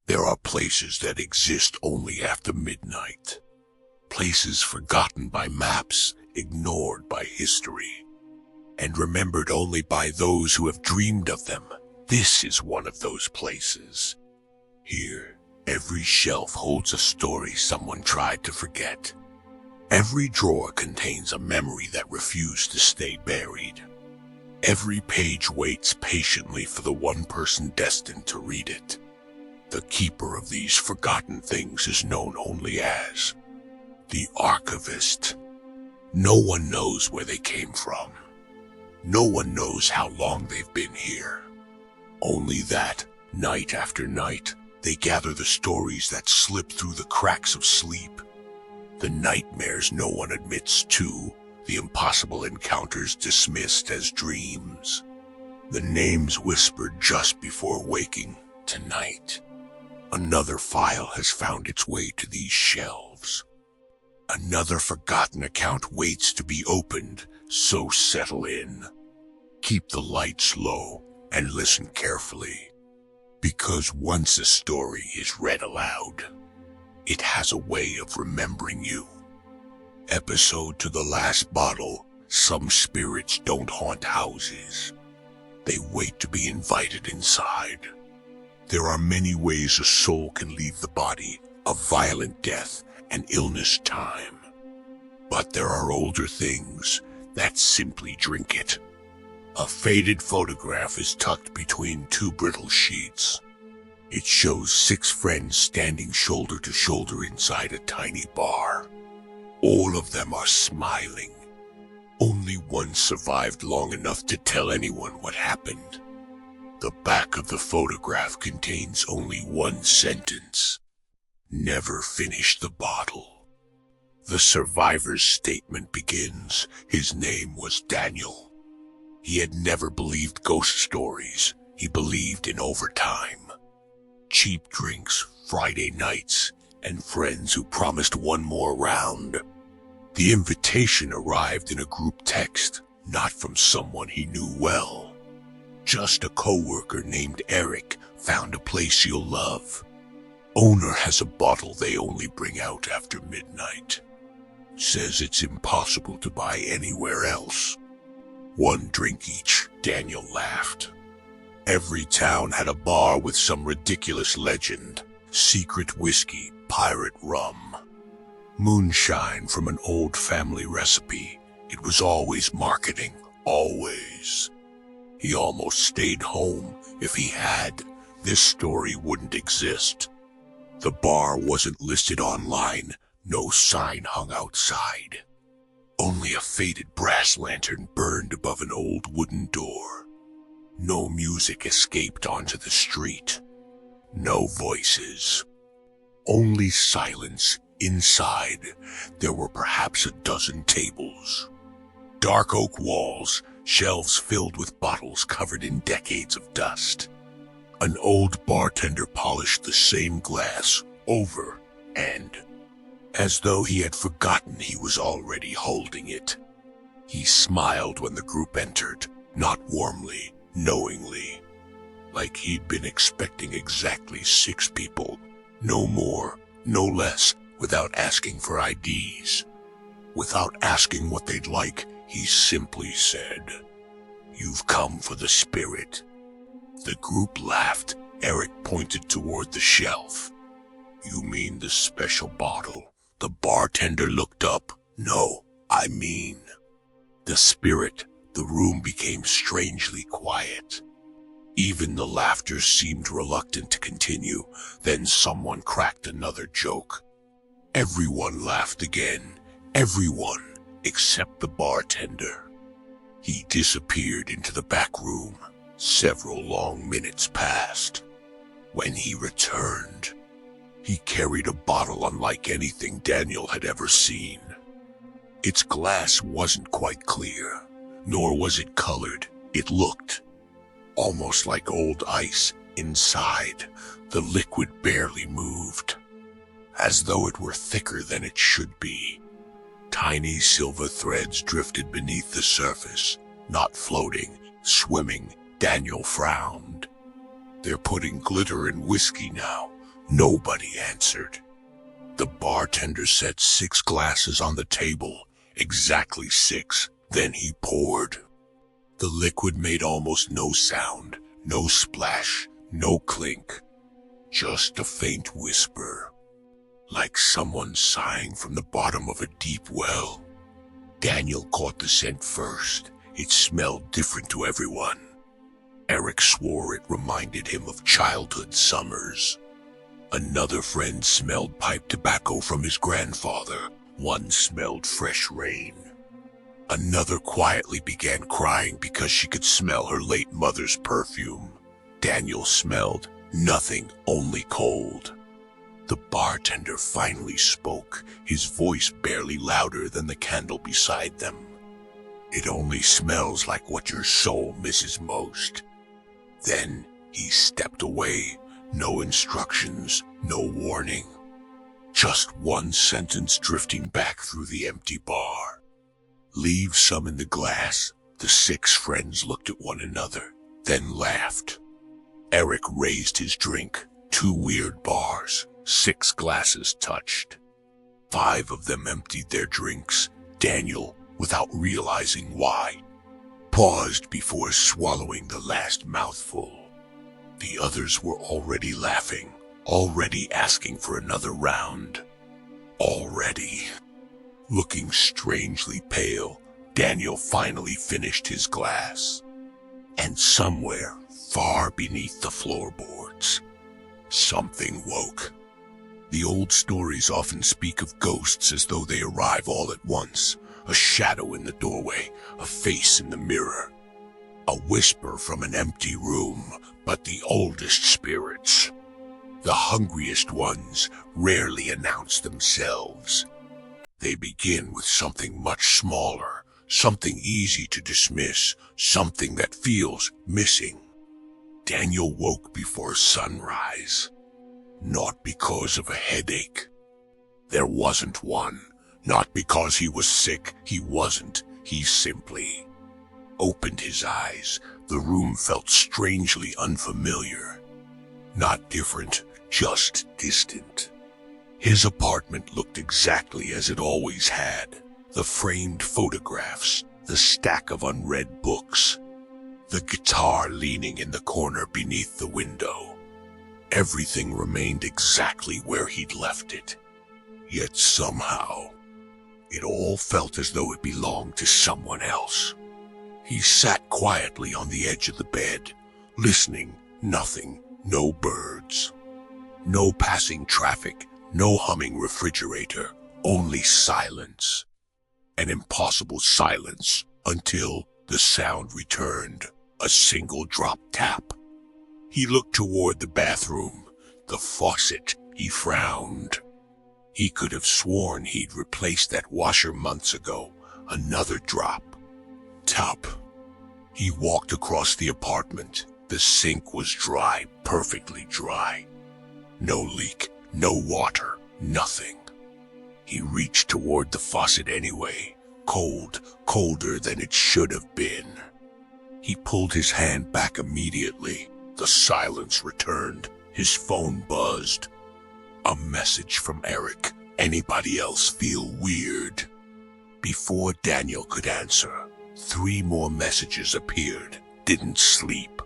There are places that exist only after midnight. Places forgotten by maps, ignored by history, and remembered only by those who have dreamed of them. This is one of those places. Here, every shelf holds a story someone tried to forget. Every drawer contains a memory that refused to stay buried. Every page waits patiently for the one person destined to read it. The keeper of these forgotten things is known only as the Archivist. No one knows where they came from. No one knows how long they've been here. Only that, night after night, they gather the stories that slip through the cracks of sleep. The nightmares no one admits to, the impossible encounters dismissed as dreams. The names whispered just before waking. Tonight, another file has found its way to these shelves. Another forgotten account waits to be opened, so settle in. Keep the lights low and listen carefully. Because once a story is read aloud, it has a way of remembering you. Episode to the last bottle. Some spirits don't haunt houses. They wait to be invited inside. There are many ways a soul can leave the body, a violent death, an illness time. But there are older things that simply drink it. A faded photograph is tucked between two brittle sheets. It shows 6 friends standing shoulder to shoulder inside a tiny bar. All of them are smiling. Only one survived long enough to tell anyone what happened. The back of the photograph contains only one sentence: never finish the bottle. The survivor's statement begins. His name was Daniel. He had never believed ghost stories. He believed in overtime. Cheap drinks, Friday nights, and friends who promised one more round. The invitation arrived in a group text, not from someone he knew well. Just a coworker named Eric found a place you'll love. Owner has a bottle they only bring out after midnight. Says it's impossible to buy anywhere else. 1 drink each, Daniel laughed. Every town had a bar with some ridiculous legend. Secret whiskey, pirate rum. Moonshine from an old family recipe. It was always marketing, always. He almost stayed home. If he had, this story wouldn't exist. The bar wasn't listed online. No sign hung outside. Only a faded brass lantern burned above an old wooden door. No music escaped onto the street. No voices. Only silence. Inside, there were perhaps a dozen tables. Dark oak walls, shelves filled with bottles covered in decades of dust. An old bartender polished the same glass over and, as though he had forgotten he was already holding it. He smiled when the group entered, not warmly, knowingly, like he'd been expecting exactly 6 people, no more, no less, without asking for IDs. Without asking what they'd like, he simply said, "You've come for the spirit." The group laughed. Eric pointed toward the shelf. "You mean the special bottle?" The bartender looked up. "No, I mean the spirit." The room became strangely quiet. Even the laughter seemed reluctant to continue. Then someone cracked another joke. Everyone laughed again. Everyone, except the bartender. He disappeared into the back room. Several long minutes passed. When he returned, he carried a bottle unlike anything Daniel had ever seen. Its glass wasn't quite clear, nor was it colored. It looked almost like old ice. Inside, the liquid barely moved, as though it were thicker than it should be. Tiny silver threads drifted beneath the surface, not floating, swimming. Daniel frowned. "They're putting glitter in whiskey now. Nobody answered. The bartender set 6 glasses on the table, exactly 6, then he poured. The liquid made almost no sound, no splash, no clink, just a faint whisper, like someone sighing from the bottom of a deep well. Daniel caught the scent first. It smelled different to everyone. Eric swore it reminded him of childhood summers. Another friend smelled pipe tobacco from his grandfather. One smelled fresh rain. Another quietly began crying because she could smell her late mother's perfume. Daniel smelled nothing, only cold. The bartender finally spoke, his voice barely louder than the candle beside them. It only smells like what your soul misses most. Then he stepped away. No instructions, no warning. Just one sentence drifting back through the empty bar. Leave some in the glass. The 6 friends looked at one another, then laughed. Eric raised his drink. 2 weird bars. 6 glasses touched. 5 of them emptied their drinks. Daniel, without realizing why, paused before swallowing the last mouthful. The others were already laughing, already asking for another round. Already. Looking strangely pale, Daniel finally finished his glass. And somewhere, far beneath the floorboards, something woke. The old stories often speak of ghosts as though they arrive all at once. A shadow in the doorway, a face in the mirror, a whisper from an empty room. But the oldest spirits, the hungriest ones, rarely announce themselves. They begin with something much smaller, something easy to dismiss, something that feels missing. Daniel woke before sunrise, not because of a headache. There wasn't one. Not because he was sick, he wasn't. He simply opened his eyes. The room felt strangely unfamiliar. Not different, just distant. His apartment looked exactly as it always had. The framed photographs, the stack of unread books, the guitar leaning in the corner beneath the window. Everything remained exactly where he'd left it. Yet somehow, it all felt as though it belonged to someone else. He sat quietly on the edge of the bed, listening. Nothing, no birds, no passing traffic, no humming refrigerator, only silence. An impossible silence until the sound returned, a single drop tap. He looked toward the bathroom, the faucet. He frowned. He could have sworn he'd replaced that washer months ago. Another drop. Tap. He walked across the apartment. The sink was dry, perfectly dry. No leak, no water, nothing. He reached toward the faucet anyway, cold, colder than it should have been. He pulled his hand back immediately. The silence returned. His phone buzzed. A message from Eric. Anybody else feel weird? Before Daniel could answer, 3 more messages appeared. Didn't sleep.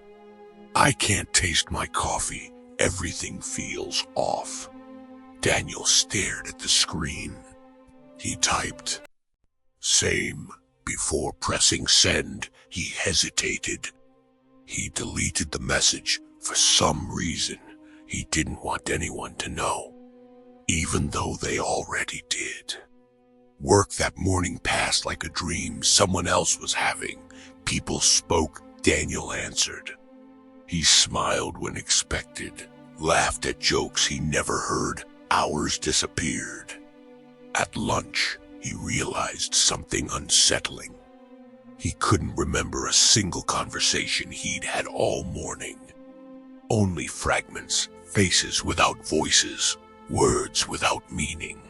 I can't taste my coffee. Everything feels off. Daniel stared at the screen. He typed, "Same." Before pressing send, he hesitated. He deleted the message. For some reason, he didn't want anyone to know, even though they already did. Work that morning passed like a dream someone else was having. People spoke. Daniel answered. He smiled when expected, laughed at jokes he never heard. Hours disappeared. At lunch, he realized something unsettling. He couldn't remember a single conversation he'd had all morning. Only fragments, faces without voices, words without meaning.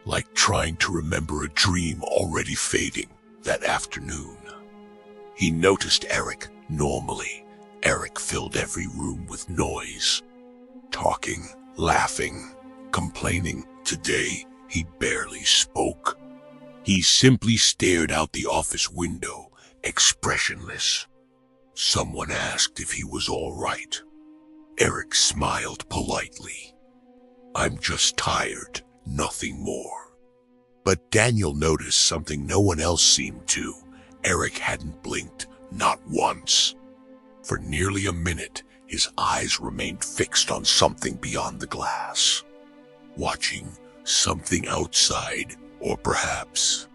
Like trying to remember a dream already fading that afternoon. He noticed Eric normally. Eric filled every room with noise. Talking, laughing, complaining. Today, he barely spoke. He simply stared out the office window, expressionless. Someone asked if he was all right. Eric smiled politely. "I'm just tired, nothing more." But Daniel noticed something no one else seemed to. Eric hadn't blinked, not once. For nearly a minute, his eyes remained fixed on something beyond the glass. Watching something outside, or perhaps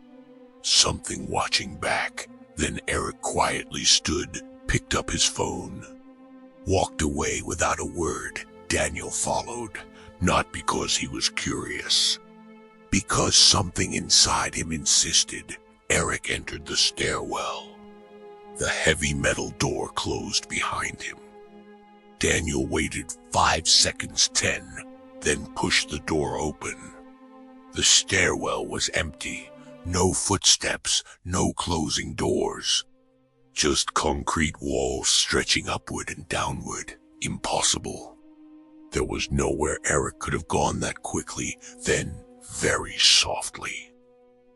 something watching back. Then Eric quietly stood, picked up his phone, walked away without a word. Daniel followed, not because he was curious, because something inside him insisted. Eric entered the stairwell. The heavy metal door closed behind him. Daniel waited 5 seconds, 10, then pushed the door open. The stairwell was empty. No footsteps, no closing doors. Just concrete walls stretching upward and downward. Impossible. There was nowhere Eric could have gone that quickly. Then, very softly,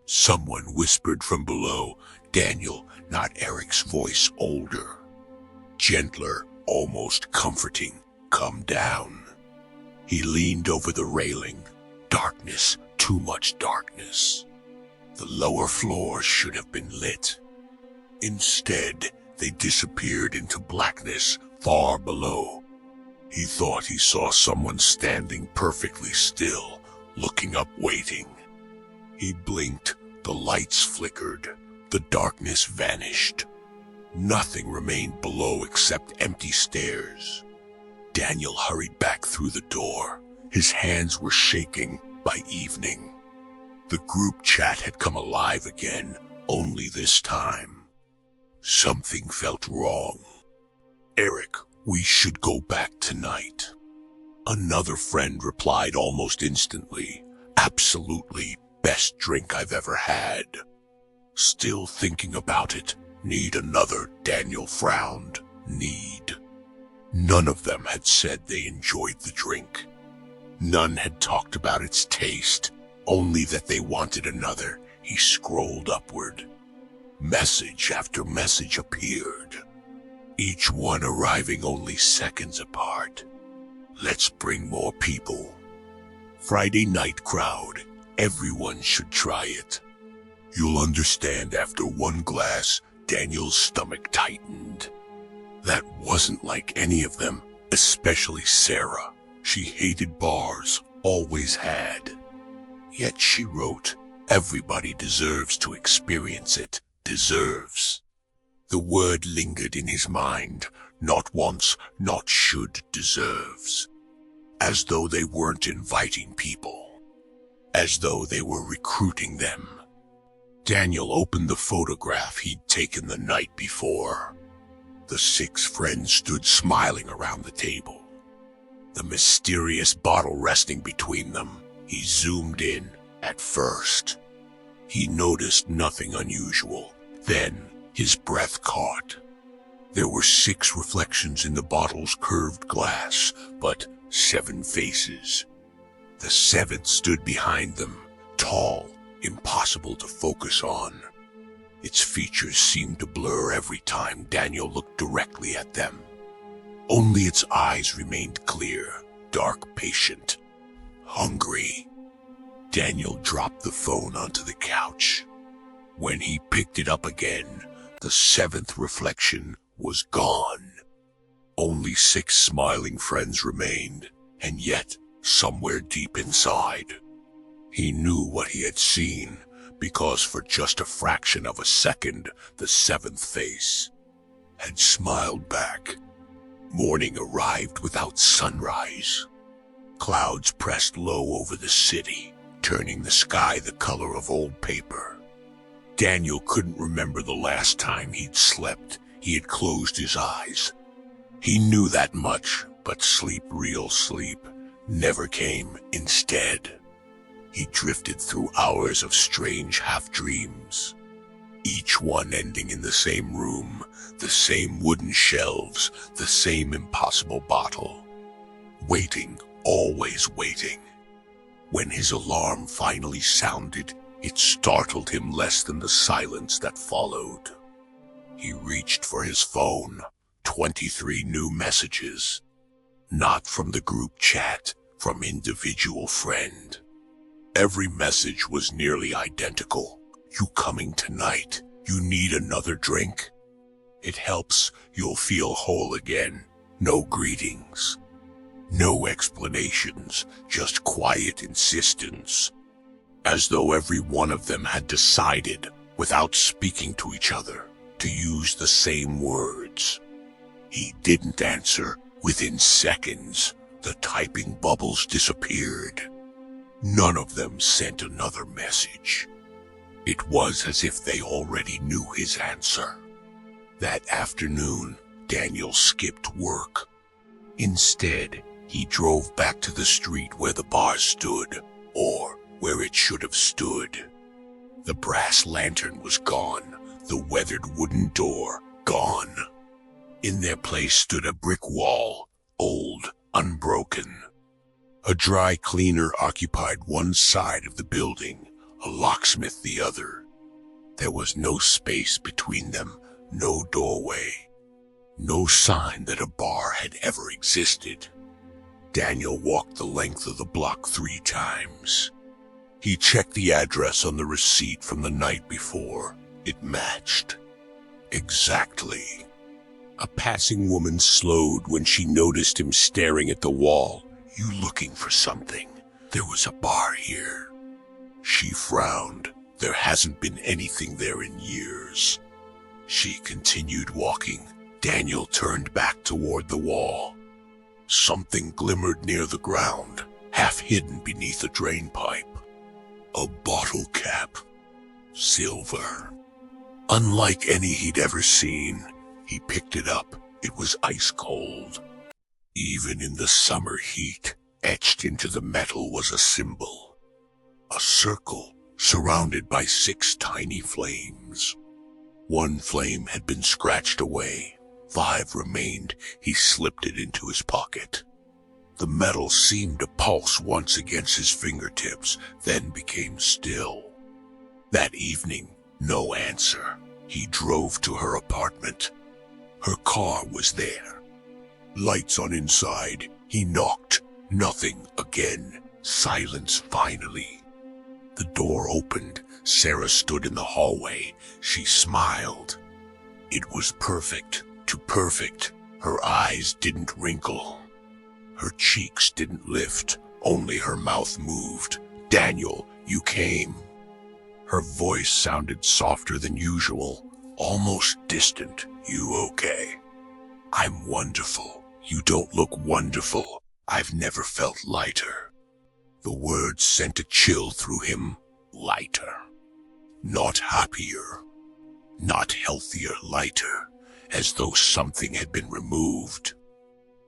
someone whispered from below. Daniel, not Eric's voice, older, gentler, almost comforting. "Come down." He leaned over the railing. Darkness, too much darkness. The lower floors should have been lit. Instead, they disappeared into blackness far below. He thought he saw someone standing perfectly still, looking up, waiting. He blinked. The lights flickered. The darkness vanished. Nothing remained below except empty stairs. Daniel hurried back through the door. His hands were shaking. By evening, the group chat had come alive again, only this time something felt wrong. "Eric, we should go back tonight." Another friend replied almost instantly. "Absolutely, best drink I've ever had." "Still thinking about it. Need another." Daniel frowned. Need. None of them had said they enjoyed the drink. None had talked about its taste, only that they wanted another. He scrolled upward. Message after message appeared, each one arriving only seconds apart. "Let's bring more people. Friday night crowd. Everyone should try it. You'll understand after one glass." Daniel's stomach tightened. That wasn't like any of them, especially Sarah. She hated bars, always had. Yet she wrote, "Everybody deserves to experience it." Deserves. The word lingered in his mind. Not once, not should, deserves. As though they weren't inviting people. As though they were recruiting them. Daniel opened the photograph he'd taken the night before. The 6 friends stood smiling around the table. The mysterious bottle resting between them. He zoomed in. At first, he noticed nothing unusual. Then, his breath caught. There were 6 reflections in the bottle's curved glass, but 7 faces. The 7th stood behind them, tall, impossible to focus on. Its features seemed to blur every time Daniel looked directly at them. Only its eyes remained clear, dark, patient, hungry. Daniel dropped the phone onto the couch. When he picked it up again, the 7th reflection was gone. Only 6 smiling friends remained, and yet, somewhere deep inside, he knew what he had seen, because for just a fraction of a second, the 7th face had smiled back. Morning arrived without sunrise. Clouds pressed low over the city, turning the sky the color of old paper. Daniel couldn't remember the last time he'd slept. He had closed his eyes. He knew that much, but sleep, real sleep, never came. Instead, he drifted through hours of strange half-dreams, each one ending in the same room, the same wooden shelves, the same impossible bottle. Waiting, always waiting. When his alarm finally sounded, it startled him less than the silence that followed. He reached for his phone. 23 new messages. Not from the group chat, from individual friend. Every message was nearly identical. You coming tonight? You need another drink? It helps, you'll feel whole again. No greetings. No explanations, just quiet insistence. As though every one of them had decided, without speaking to each other, to use the same words. He didn't answer. Within seconds, the typing bubbles disappeared. None of them sent another message. It was as if they already knew his answer. That afternoon, Daniel skipped work. Instead, he drove back to the street where the bar stood, or where it should have stood. The brass lantern was gone, the weathered wooden door gone. In their place stood a brick wall, old, unbroken. A dry cleaner occupied one side of the building, a locksmith the other. There was no space between them, no doorway, no sign that a bar had ever existed. Daniel walked the length of the block 3 times. He checked the address on the receipt from the night before. It matched. Exactly. A passing woman slowed when she noticed him staring at the wall. You looking for something? There was a bar here. She frowned. There hasn't been anything there in years. She continued walking. Daniel turned back toward the wall. Something glimmered near the ground, half hidden beneath a drain pipe. A bottle cap. Silver. Unlike any he'd ever seen, he picked it up. It was ice cold. Even in the summer heat, etched into the metal was a symbol. A circle surrounded by 6 tiny flames. One flame had been scratched away. 5 remained. He slipped it into his pocket. The metal seemed to pulse once against his fingertips, then became still. That evening, no answer. He drove to her apartment. Her car was there. Lights on inside. He knocked. Nothing again. Silence finally. The door opened. Sarah stood in the hallway. She smiled. It was perfect. Too perfect. Her eyes didn't wrinkle. Her cheeks didn't lift. Only her mouth moved. Daniel, you came. Her voice sounded softer than usual, almost distant. You okay? I'm wonderful. You don't look wonderful. I've never felt lighter. The words sent a chill through him. Lighter. Not happier. Not healthier, lighter. As though something had been removed.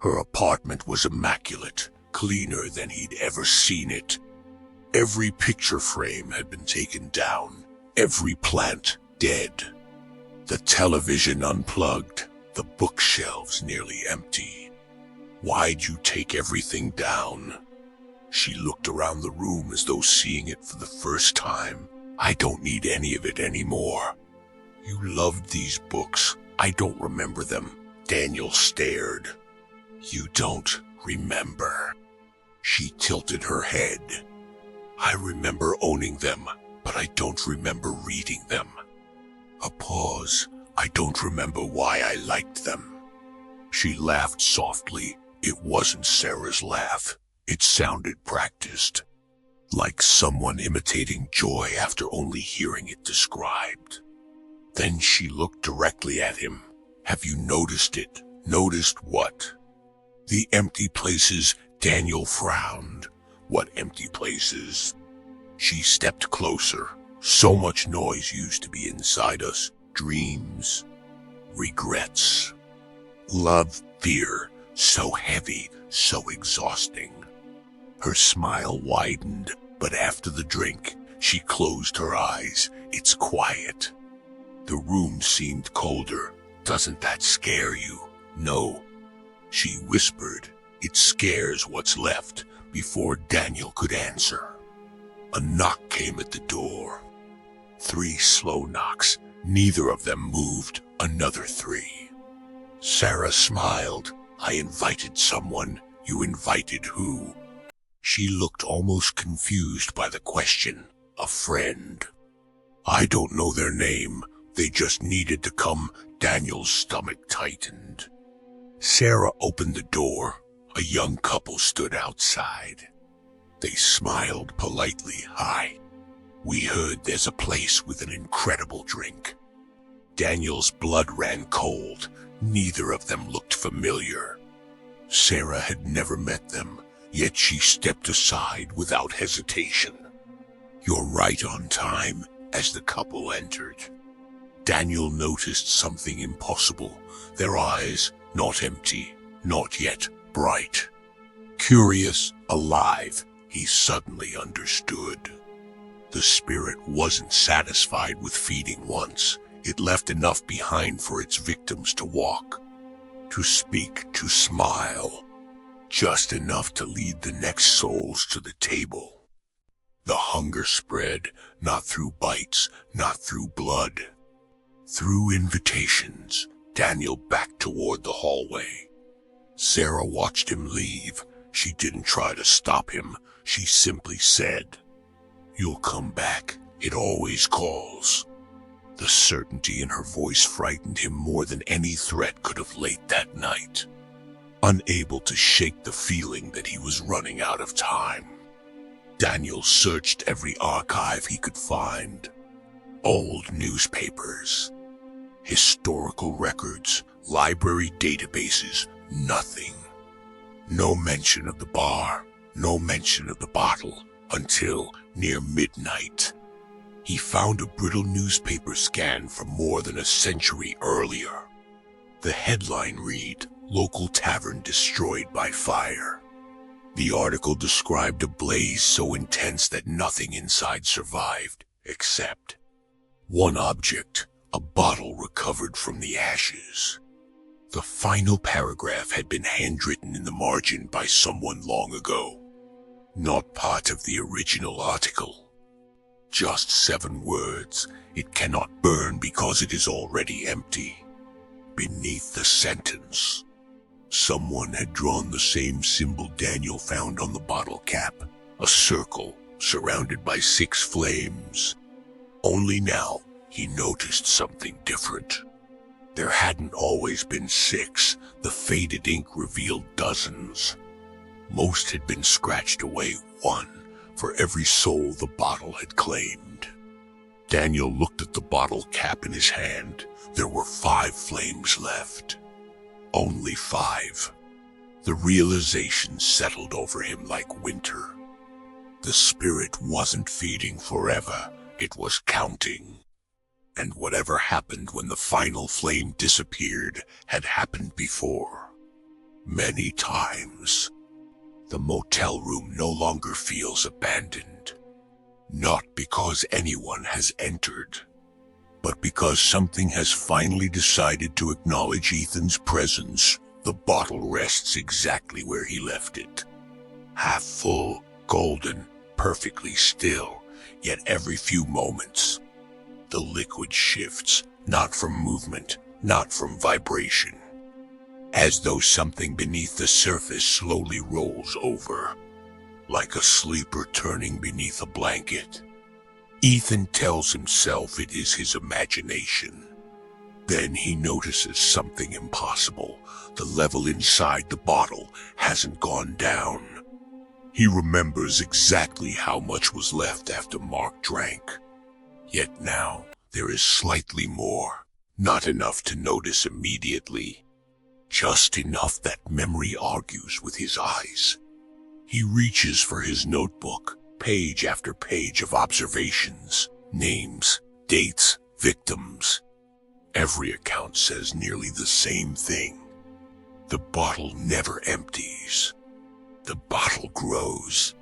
Her apartment was immaculate, cleaner than he'd ever seen it. Every picture frame had been taken down, every plant dead. The television unplugged, the bookshelves nearly empty. Why'd you take everything down? She looked around the room as though seeing it for the first time. I don't need any of it anymore. You loved these books. I don't remember them. Daniel stared. You don't remember. She tilted her head. I remember owning them, but I don't remember reading them. A pause. I don't remember why I liked them. She laughed softly. It wasn't Sarah's laugh. It sounded practiced. Like someone imitating joy after only hearing it described. Then she looked directly at him. Have you noticed it? Noticed what? The empty places. Daniel frowned. What empty places? She stepped closer. So much noise used to be inside us. Dreams. Regrets. Love, fear. So heavy, so exhausting. Her smile widened, but after the drink, she closed her eyes. It's quiet. The room seemed colder. Doesn't that scare you? No. She whispered. It scares what's left. Before Daniel could answer, a knock came at the door. 3 slow knocks, neither of them moved. Another 3. Sarah smiled. I invited someone. You invited who? She looked almost confused by the question. A friend. I don't know their name. They just needed to come. Daniel's stomach tightened. Sarah opened the door. A young couple stood outside. They smiled politely. Hi. We heard there's a place with an incredible drink. Daniel's blood ran cold. Neither of them looked familiar. Sarah had never met them, yet she stepped aside without hesitation. You're right on time. As the couple entered, Daniel noticed something impossible. Their eyes, not empty, not yet bright. Curious, alive, he suddenly understood. The spirit wasn't satisfied with feeding once. It left enough behind for its victims to walk, to speak, to smile. Just enough to lead the next souls to the table. The hunger spread, not through bites, not through blood. Through invitations. Daniel backed toward the hallway. Sarah watched him leave. She didn't try to stop him. She simply said, "You'll come back. It always calls." The certainty in her voice frightened him more than any threat could have late that night. Unable to shake the feeling that he was running out of time, Daniel searched every archive he could find. Old newspapers, historical records, library databases, nothing. No mention of the bar, no mention of the bottle, until near midnight. He found a brittle newspaper scan from more than a century earlier. The headline read, "Local tavern destroyed by fire." The article described a blaze so intense that nothing inside survived, except one object, a bottle recovered from the ashes. The final paragraph had been handwritten in the margin by someone long ago, not part of the original article. Just 7 words. It cannot burn because it is already empty. Beneath the sentence, someone had drawn the same symbol Daniel found on the bottle cap, a circle surrounded by 6 flames. Only now he noticed something different. There hadn't always been 6. The faded ink revealed dozens. Most had been scratched away, 1 for every soul the bottle had claimed. Daniel looked at the bottle cap in his hand. There were 5 flames left. Only 5. The realization settled over him like winter. The spirit wasn't feeding forever, it was counting. And whatever happened when the final flame disappeared had happened before. Many times. The motel room no longer feels abandoned. Not because anyone has entered, but because something has finally decided to acknowledge Ethan's presence. The bottle rests exactly where he left it. Half full, golden, perfectly still, yet every few moments, the liquid shifts, not from movement, not from vibration, as though something beneath the surface slowly rolls over, like a sleeper turning beneath a blanket. Ethan tells himself it is his imagination. Then he notices something impossible. The level inside the bottle hasn't gone down. He remembers exactly how much was left after Mark drank. Yet now there is slightly more, not enough to notice immediately. Just enough that memory argues with his eyes. He reaches for his notebook, page after page of observations, names, dates, victims. Every account says nearly the same thing. The bottle never empties. The bottle grows.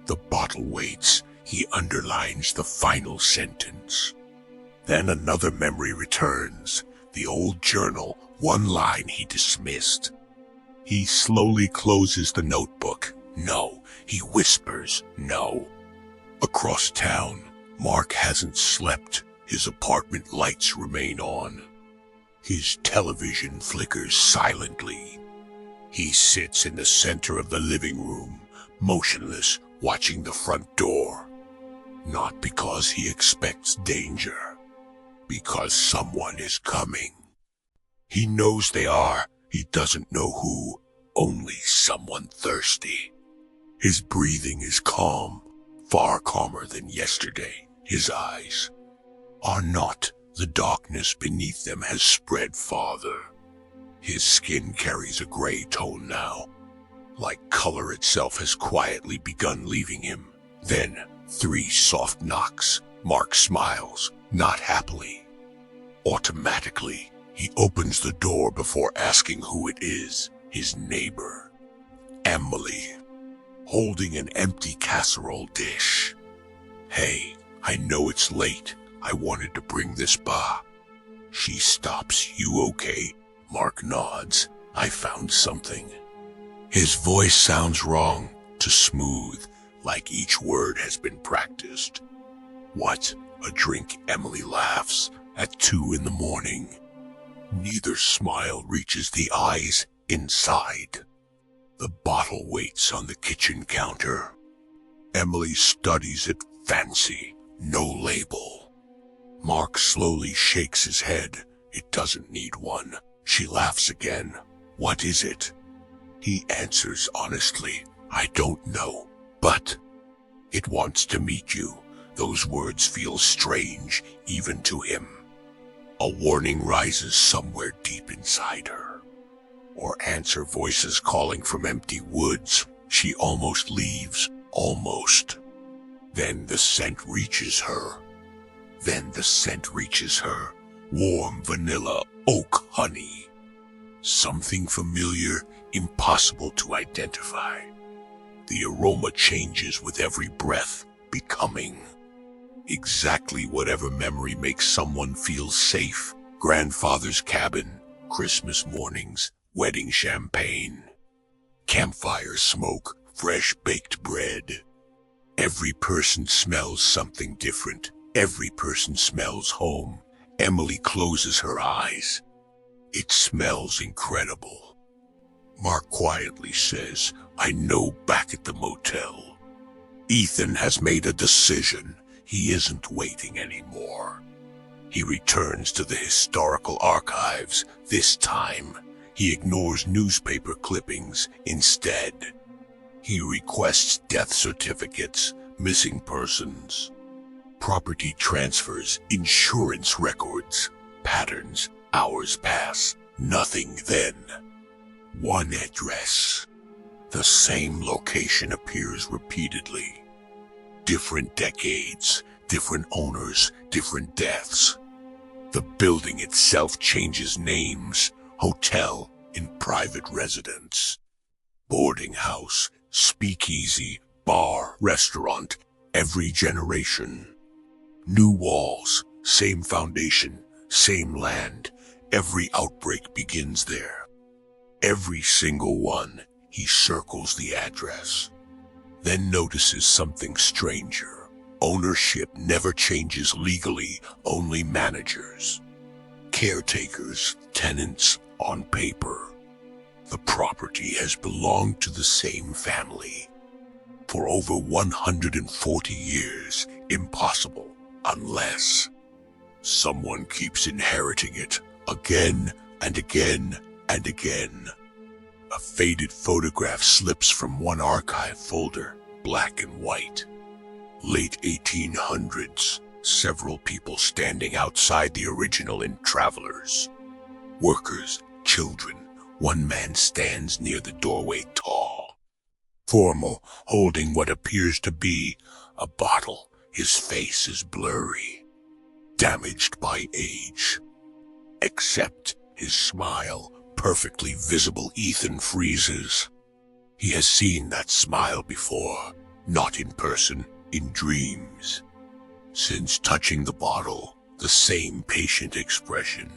The bottle waits. He underlines the final sentence. Then another memory returns. The old journal, 1 line he dismissed. He slowly closes the notebook. No. He whispers, no. Across town, Mark hasn't slept. His apartment lights remain on. His television flickers silently. He sits in the center of the living room, motionless, watching the front door. Not because he expects danger, because someone is coming. He knows they are. He doesn't know who, only someone thirsty. His breathing is calm, far calmer than yesterday. His eyes are not. The darkness beneath them has spread farther. His skin carries a gray tone now, like color itself has quietly begun leaving him. Then, 3 soft knocks. Mark smiles, not happily. Automatically, he opens the door before asking who it is. His neighbor, Emily, holding an empty casserole dish. Hey, I know it's late. I wanted to bring this by. She stops. You okay? Mark nods. I found something. His voice sounds wrong, too smooth, like each word has been practiced. What? A drink? Emily laughs. At 2 in the morning. Neither smile reaches the eyes inside. The bottle waits on the kitchen counter. Emily studies it. Fancy, no label. Mark slowly shakes his head. It doesn't need one. She laughs again. What is it? He answers honestly, I don't know, but it wants to meet you. Those words feel strange, even to him. A warning rises somewhere deep inside her. Or answer voices calling from empty woods. She almost leaves, almost. Then the scent reaches her. Warm vanilla, oak honey. Something familiar, impossible to identify. The aroma changes with every breath, becoming exactly whatever memory makes someone feel safe. Grandfather's cabin, Christmas mornings, wedding champagne, campfire smoke, fresh baked bread. Every person smells something different. Every person smells home. Emily closes her eyes. It smells incredible. Mark quietly says, I know back at the motel. Ethan has made a decision. He isn't waiting anymore. He returns to the historical archives. This time, he ignores newspaper clippings. Instead, he requests death certificates, missing persons, property transfers, insurance records, patterns. Hours pass. Nothing then. One address. The same location appears repeatedly. Different decades, different owners, different deaths. The building itself changes names. Hotel in private residence. Boarding house, speakeasy, bar, restaurant. Every generation. New walls, same foundation, same land. Every outbreak begins there. Every single one. He circles the address. Then notices something stranger. Ownership never changes legally, only managers. Caretakers, tenants on paper. The property has belonged to the same family for over 140 years. Impossible, unless someone keeps inheriting it again and again and again. A faded photograph slips from one archive folder, black and white. Late 1800s, several people standing outside the original in travelers. Workers, children. One man stands near the doorway, tall, formal, holding what appears to be a bottle. His face is blurry, damaged by age. Except his smile, perfectly visible. Ethan freezes. He has seen that smile before, not in person, in dreams. Since touching the bottle, the same patient expression,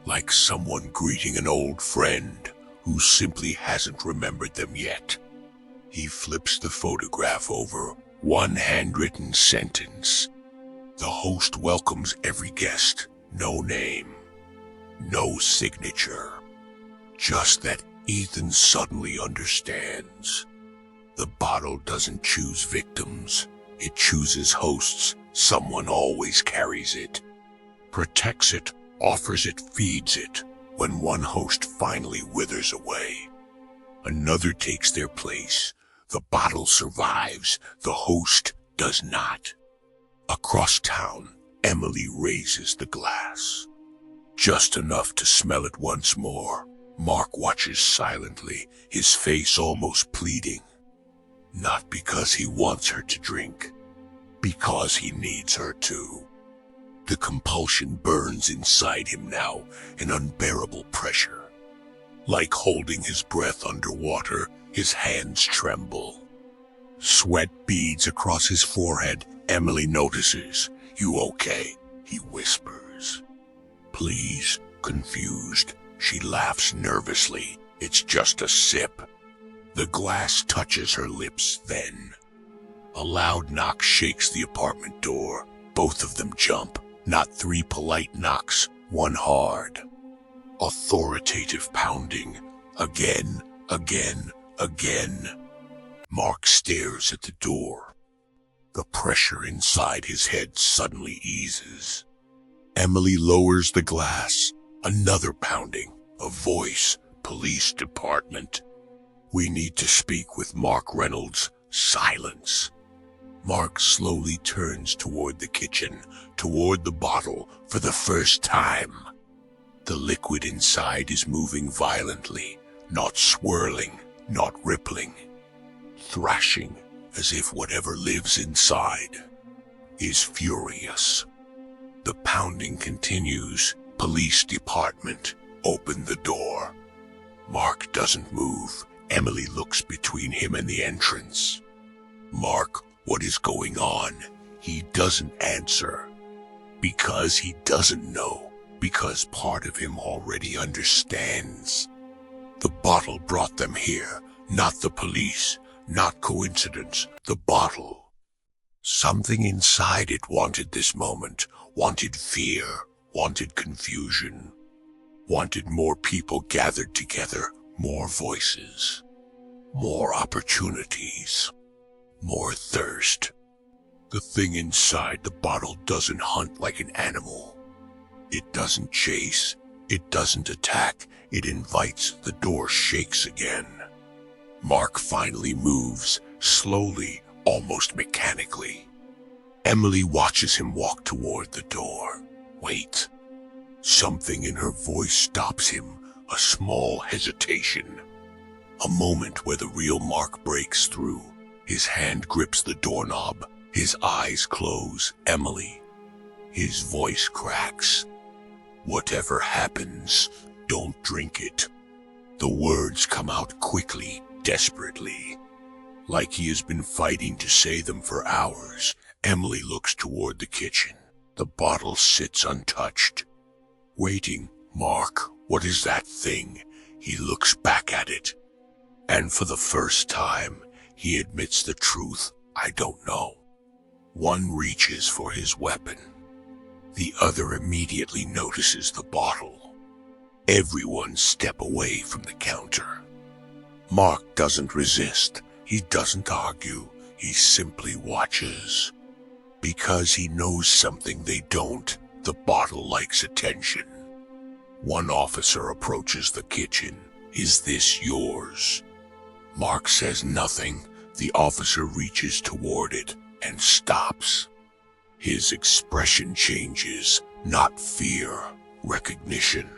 like someone greeting an old friend who simply hasn't remembered them yet. He flips the photograph over, one handwritten sentence. The host welcomes every guest. No name. No signature. Just that Ethan suddenly understands. The bottle doesn't choose victims. It chooses hosts. Someone always carries it. Protects it, offers it, feeds it. When one host finally withers away, another takes their place. The bottle survives. The host does not. Across town, Emily raises the glass. Just enough to smell it once more. Mark watches silently, his face almost pleading. Not because he wants her to drink, because he needs her to. The compulsion burns inside him now, an unbearable pressure. Like holding his breath underwater, his hands tremble. Sweat beads across his forehead. Emily notices. "You okay?" he whispers. "Please," confused. She laughs nervously. It's just a sip. The glass touches her lips then. A loud knock shakes the apartment door. Both of them jump. Not 3 polite knocks, one hard. Authoritative pounding. Again, again, again. Mark stares at the door. The pressure inside his head suddenly eases. Emily lowers the glass. Another pounding. A voice. Police department. "We need to speak with Mark Reynolds." Silence. Mark slowly turns toward the kitchen, toward the bottle for the first time. The liquid inside is moving violently, not swirling, not rippling. Thrashing, as if whatever lives inside is furious. The pounding continues. Police department. Open the door. Mark doesn't move. Emily looks between him and the entrance. "Mark, what is going on?" He doesn't answer. Because he doesn't know. Because part of him already understands. The bottle brought them here. Not the police. Not coincidence. The bottle. Something inside it wanted this moment. Wanted fear. Wanted confusion. Wanted more people gathered together. More voices. More opportunities. More thirst. The thing inside the bottle doesn't hunt like an animal. It doesn't chase. It doesn't attack. It invites. The door shakes again. Mark finally moves, slowly, almost mechanically. Emily watches him walk toward the door. Wait. Something in her voice stops him. A small hesitation. A moment where the real Mark breaks through. His hand grips the doorknob. His eyes close. Emily. His voice cracks. "Whatever happens, don't drink it." The words come out quickly, desperately. Like he has been fighting to say them for hours. Emily looks toward the kitchen. The bottle sits untouched. Waiting. "Mark, what is that thing?" He looks back at it. And for the first time, he admits the truth. "I don't know." One reaches for his weapon. The other immediately notices the bottle. Everyone step away from the counter. Mark doesn't resist. He doesn't argue. He simply watches. Because he knows something they don't. The bottle likes attention. One officer approaches the kitchen. "Is this yours?" Mark says nothing. The officer reaches toward it and stops. His expression changes, not fear, recognition.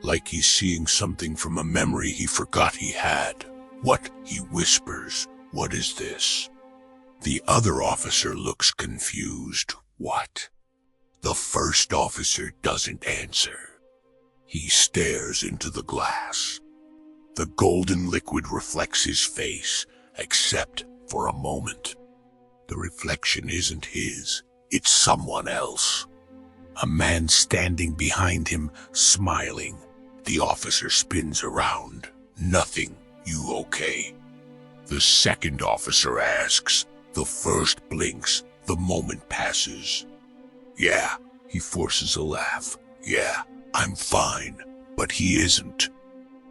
Like he's seeing something from a memory he forgot he had. "What?" he whispers. "What is this?" The other officer looks confused. "What?" The first officer doesn't answer. He stares into the glass. The golden liquid reflects his face, except for a moment. The reflection isn't his, it's someone else. A man standing behind him, smiling. The officer spins around. "Nothing. You okay?" The second officer asks. The first blinks. The moment passes. Yeah, he forces a laugh. Yeah, I'm fine. But he isn't.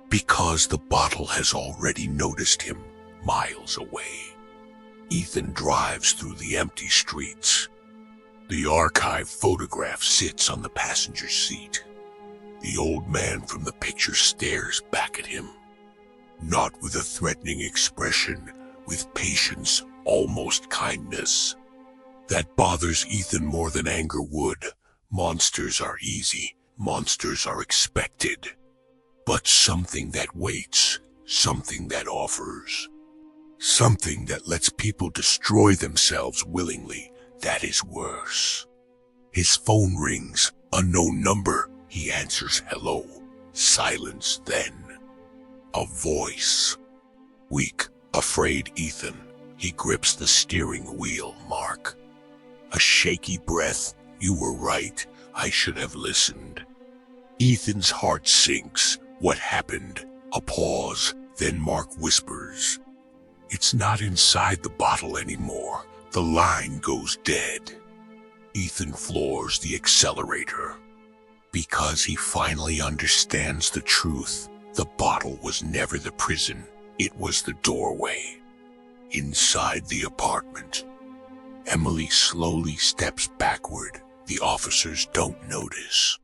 Because the bottle has already noticed him miles away. Ethan drives through the empty streets. The archive photograph sits on the passenger seat. The old man from the picture stares back at him. Not with a threatening expression, with patience, almost kindness. That bothers Ethan more than anger would. Monsters are easy. Monsters are expected. But something that waits, something that offers, something that lets people destroy themselves willingly, that is worse. His phone rings, unknown number. He answers hello. Silence then. A voice. Weak, afraid Ethan. He grips the steering wheel, Mark. A shaky breath. You were right. I should have listened. Ethan's heart sinks. What happened? A pause. Then Mark whispers. It's not inside the bottle anymore. The line goes dead. Ethan floors the accelerator. Because he finally understands the truth. The bottle was never the prison. It was the doorway. Inside the apartment. Emily slowly steps backward. The officers don't notice.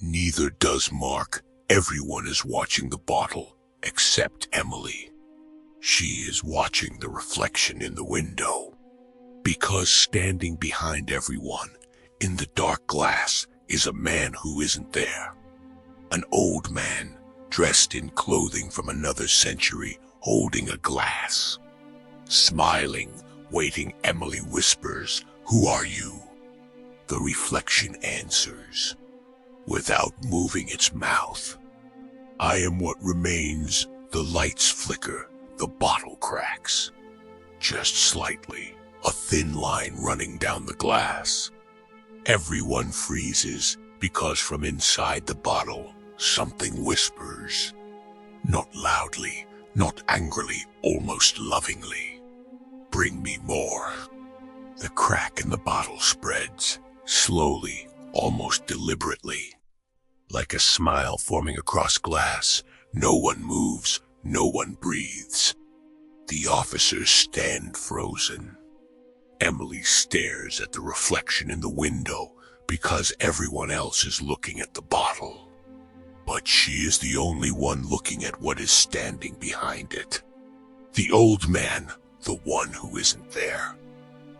Neither does Mark. Everyone is watching the bottle, except Emily. She is watching the reflection in the window. Because standing behind everyone, in the dark glass, is a man who isn't there. An old man, dressed in clothing from another century, holding a glass. Smiling, waiting, Emily whispers, "Who are you?" The reflection answers, without moving its mouth. "I am what remains." The lights flicker, the bottle cracks. Just slightly, a thin line running down the glass. Everyone freezes, because from inside the bottle, something whispers. Not loudly, not angrily, almost lovingly. "Bring me more." The crack in the bottle spreads, slowly, almost deliberately. Like a smile forming across glass, no one moves, no one breathes. The officers stand frozen. Emily stares at the reflection in the window because everyone else is looking at the bottle. But she is the only one looking at what is standing behind it. The old man, the one who isn't there.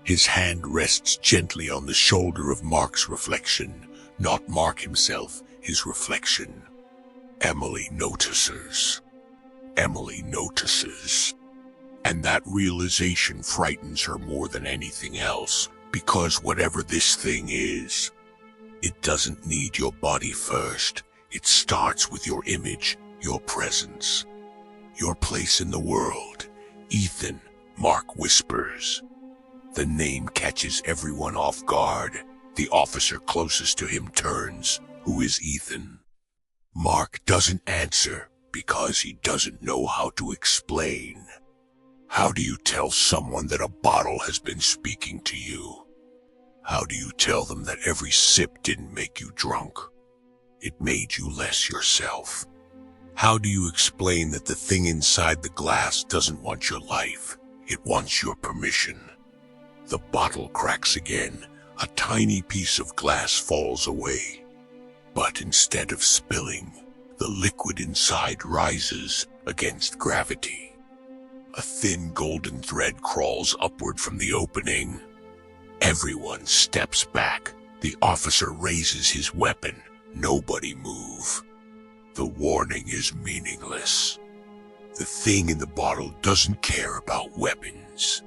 His hand rests gently on the shoulder of Mark's reflection, not Mark himself, his reflection. Emily notices. Emily notices. And that realization frightens her more than anything else, because whatever this thing is, it doesn't need your body first. It starts with your image, your presence, your place in the world. "Ethan," Mark whispers. The name catches everyone off guard. The officer closest to him turns. "Who is Ethan?" Mark doesn't answer because he doesn't know how to explain. How do you tell someone that a bottle has been speaking to you? How do you tell them that every sip didn't make you drunk? It made you less yourself. How do you explain that the thing inside the glass doesn't want your life? It wants your permission. The bottle cracks again. A tiny piece of glass falls away. But instead of spilling, the liquid inside rises against gravity. A thin golden thread crawls upward from the opening. Everyone steps back. The officer raises his weapon. Nobody move. The warning is meaningless. The thing in the bottle doesn't care about weapons.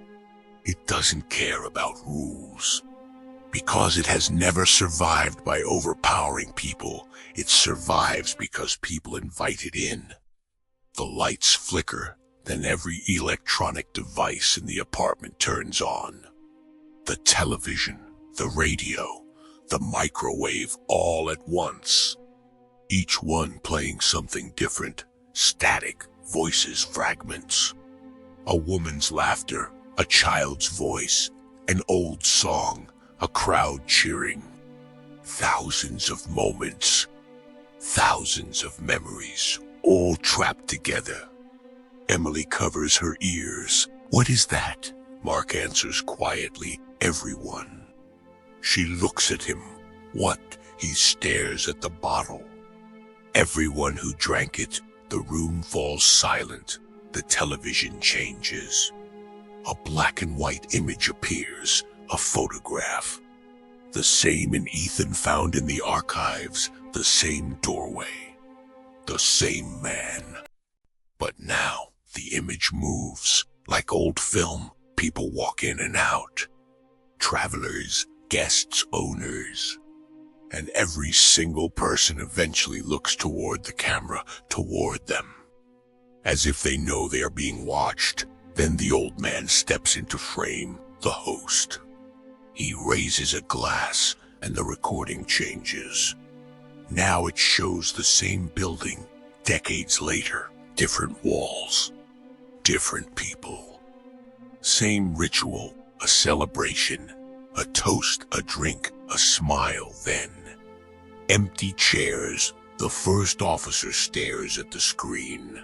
It doesn't care about rules. Because it has never survived by overpowering people, it survives because people invite it in. The lights flicker, then every electronic device in the apartment turns on. The television, the radio, the microwave, all at once. Each one playing something different, static, voices, fragments. A woman's laughter, a child's voice, an old song, a crowd cheering. Thousands of moments, thousands of memories, all trapped together. Emily covers her ears. "What is that?" Mark answers quietly, "Everyone." She looks at him. "What?" He stares at the bottle. Everyone who drank it. The room falls silent. The television changes. A black and white image appears, a photograph. The same Ethan found in the archives, the same doorway, the same man. But now the image moves. Like old film, people walk in and out. Travelers, guests, owners. And every single person eventually looks toward the camera, toward them. As if they know they are being watched. Then the old man steps into frame, the host. He raises a glass, and the recording changes. Now it shows the same building, decades later, different walls, different people. Same ritual, a celebration, a toast, a drink, a smile then. Empty chairs, the first officer stares at the screen.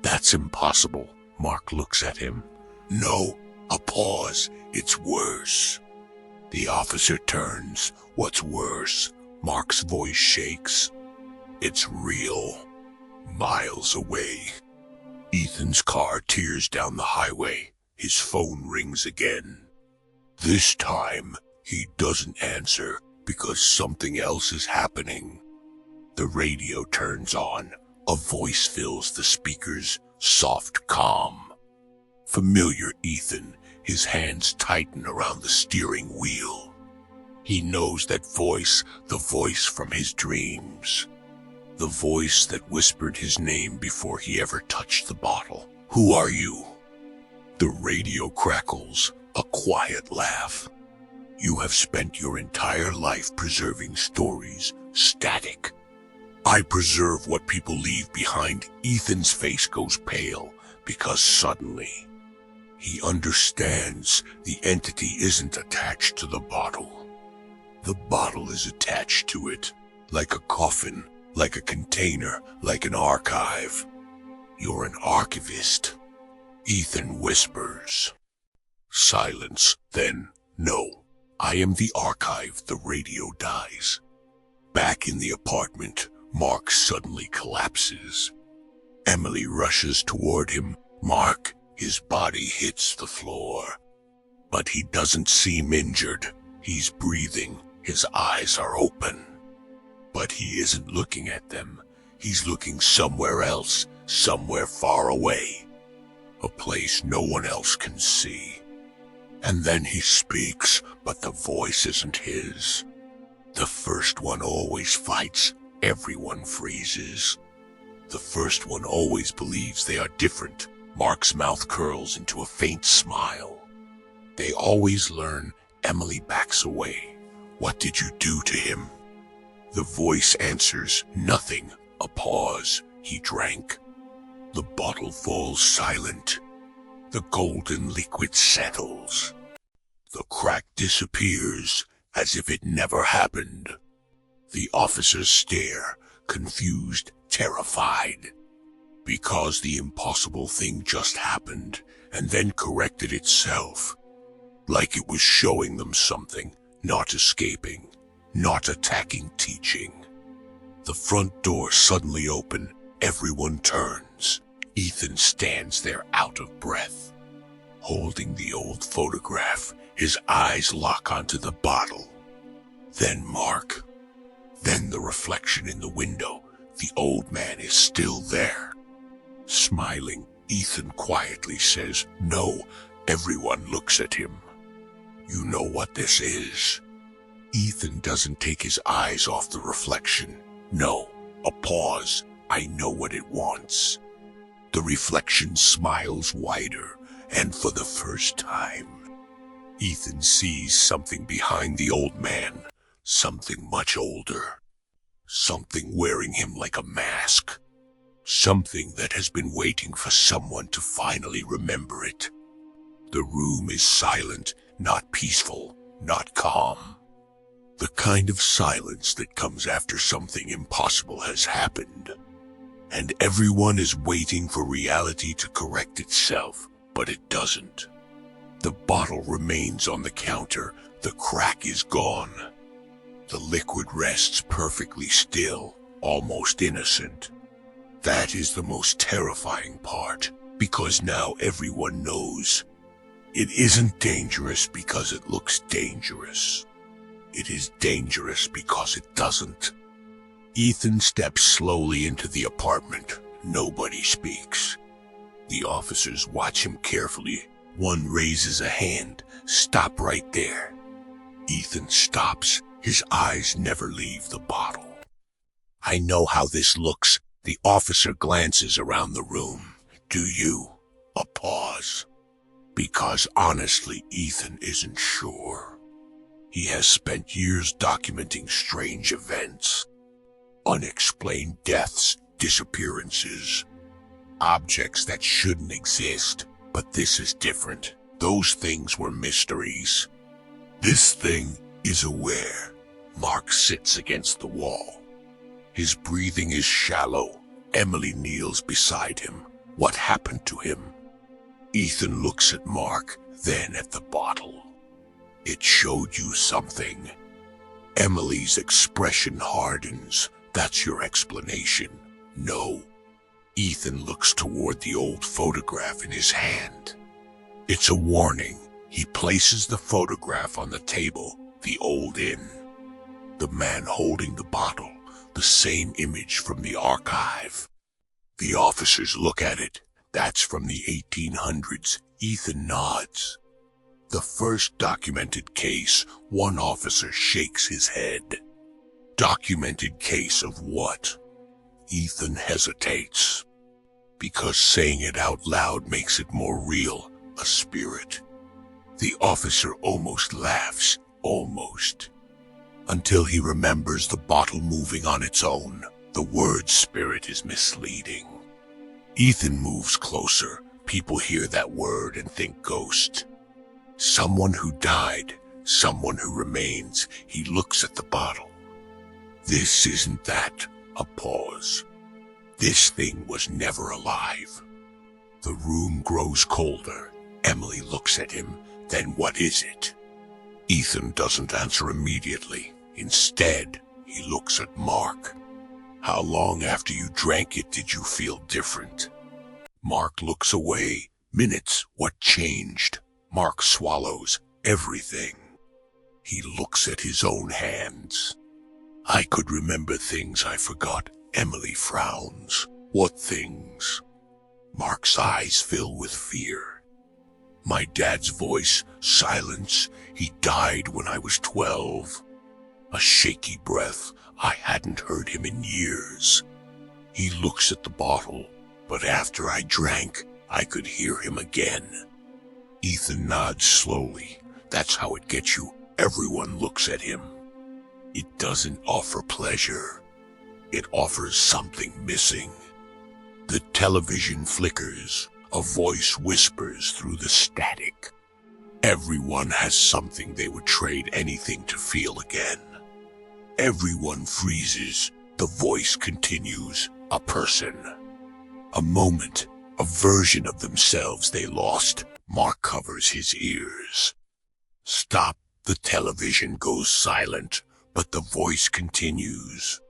"That's impossible." Mark looks at him. "No," a pause, "it's worse." The officer turns. "What's worse?" Mark's voice shakes. "It's real." Miles away. Ethan's car tears down the highway. His phone rings again. This time, he doesn't answer because something else is happening. The radio turns on. A voice fills the speakers, soft, calm. Familiar Ethan, his hands tighten around the steering wheel. He knows that voice, the voice from his dreams. The voice that whispered his name before he ever touched the bottle. "Who are you?" The radio crackles, a quiet laugh. "You have spent your entire life preserving stories, static. I preserve what people leave behind." Ethan's face goes pale because suddenly he understands the entity isn't attached to the bottle. The bottle is attached to it, like a coffin, like a container, like an archive. "You're an archivist," Ethan whispers. Silence, then, "No, I am the archive." The radio dies. Back in the apartment, Mark suddenly collapses. Emily rushes toward him. Mark, his body hits the floor. But he doesn't seem injured. He's breathing. His eyes are open. But he isn't looking at them. He's looking somewhere else, somewhere far away. A place no one else can see. And then he speaks, but the voice isn't his. The first one always fights. Everyone freezes. The first one always believes they are different. Mark's mouth curls into a faint smile. They always learn. Emily backs away. "What did you do to him?" The voice answers, "Nothing." A pause. He drank. The bottle falls silent. The golden liquid settles. The crack disappears, as if it never happened. The officers stare, confused, terrified. Because the impossible thing just happened, and then corrected itself. Like it was showing them something, not escaping, not attacking, teaching. The front door suddenly open. Everyone turns. Ethan stands there out of breath, holding the old photograph. His eyes lock onto the bottle. Then Mark. Then the reflection in the window. The old man is still there. Smiling, Ethan quietly says, "No." Everyone looks at him. "You know what this is?" Ethan doesn't take his eyes off the reflection. "No." A pause. "I know what it wants." The reflection smiles wider, and for the first time, Ethan sees something behind the old man. Something much older. Something wearing him like a mask. Something that has been waiting for someone to finally remember it. The room is silent, not peaceful, not calm. The kind of silence that comes after something impossible has happened. And everyone is waiting for reality to correct itself, but it doesn't. The bottle remains on the counter. The crack is gone. The liquid rests perfectly still, almost innocent. That is the most terrifying part, because now everyone knows. It isn't dangerous because it looks dangerous. It is dangerous because it doesn't. Ethan steps slowly into the apartment. Nobody speaks. The officers watch him carefully. One raises a hand. Stop right there. Ethan stops. His eyes never leave the bottle. I know how this looks. The officer glances around the room. Do you? A pause. Because honestly, Ethan isn't sure. He has spent years documenting strange events. Unexplained deaths, disappearances. Objects that shouldn't exist. But this is different. Those things were mysteries. This thing is aware. Mark sits against the wall. His breathing is shallow. Emily kneels beside him. What happened to him? Ethan looks at Mark, then at the bottle. It showed you something. Emily's expression hardens. That's your explanation. No. Ethan looks toward the old photograph in his hand. It's a warning. He places the photograph on the table, the old inn. The man holding the bottle, the same image from the archive. The officers look at it. That's from the 1800s. Ethan nods. The first documented case. One officer shakes his head. Documented case of what? Ethan hesitates. Because saying it out loud makes it more real. A spirit. The officer almost laughs. Almost. Until he remembers the bottle moving on its own. The word spirit is misleading. Ethan moves closer. People hear that word and think ghost. Someone who died. Someone who remains. He looks at the bottle. This isn't that. A pause. This thing was never alive. The room grows colder. Emily looks at him. Then what is it? Ethan doesn't answer immediately. Instead, he looks at Mark. How long after you drank it did you feel different? Mark looks away. Minutes. What changed? Mark swallows. Everything. He looks at his own hands. I could remember things I forgot. Emily frowns. What things? Mark's eyes fill with fear. My dad's voice. Silence. He died when I was 12. A shaky breath. I hadn't heard him in years. He looks at the bottle, but after I drank, I could hear him again. Ethan nods slowly. That's how it gets you. Everyone looks at him. It doesn't offer pleasure. It offers something missing. The television flickers. A voice whispers through the static. Everyone has something they would trade anything to feel again. Everyone freezes. The voice continues. A person. A moment. A version of themselves they lost. Mark covers his ears. Stop. The television goes silent, but the voice continues.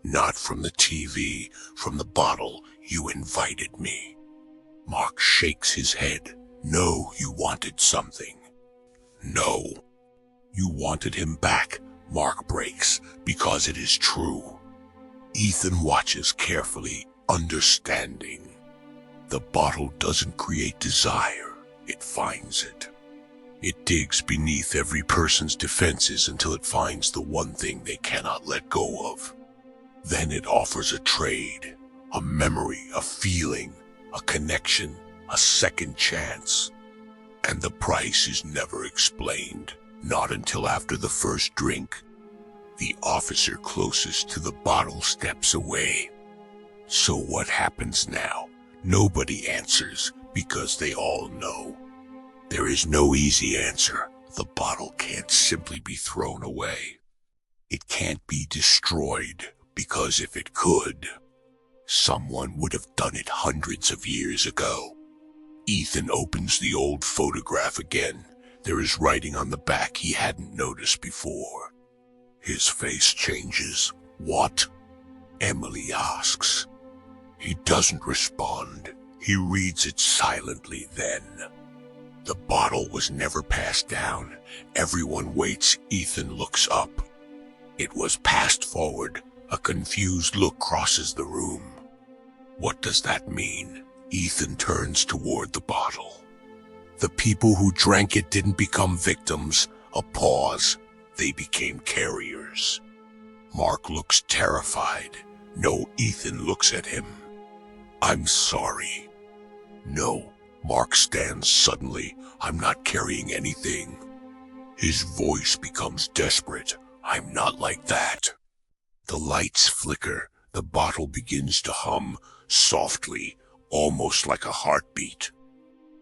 Not from the TV, from the bottle. You invited me. Mark shakes his head. No, you wanted something. No. You wanted him back. Mark breaks, because it is true. Ethan watches carefully, understanding. The bottle doesn't create desire, it finds it. It digs beneath every person's defenses until it finds the one thing they cannot let go of. Then it offers a trade, a memory, a feeling, a connection, a second chance. And the price is never explained. Not until after the first drink. The officer closest to the bottle steps away. So what happens now? Nobody answers because they all know. There is no easy answer. The bottle can't simply be thrown away. It can't be destroyed because if it could, someone would have done it hundreds of years ago. Ethan opens the old photograph again. There is writing on the back he hadn't noticed before. His face changes. What? Emily asks. He doesn't respond. He reads it silently then. The bottle was never passed down. Everyone waits. Ethan looks up. It was passed forward. A confused look crosses the room. What does that mean? Ethan turns toward the bottle. The people who drank it didn't become victims. A pause. They became carriers. Mark looks terrified. No, Ethan looks at him. I'm sorry. No, Mark stands suddenly. I'm not carrying anything. His voice becomes desperate. I'm not like that. The lights flicker. The bottle begins to hum softly, almost like a heartbeat.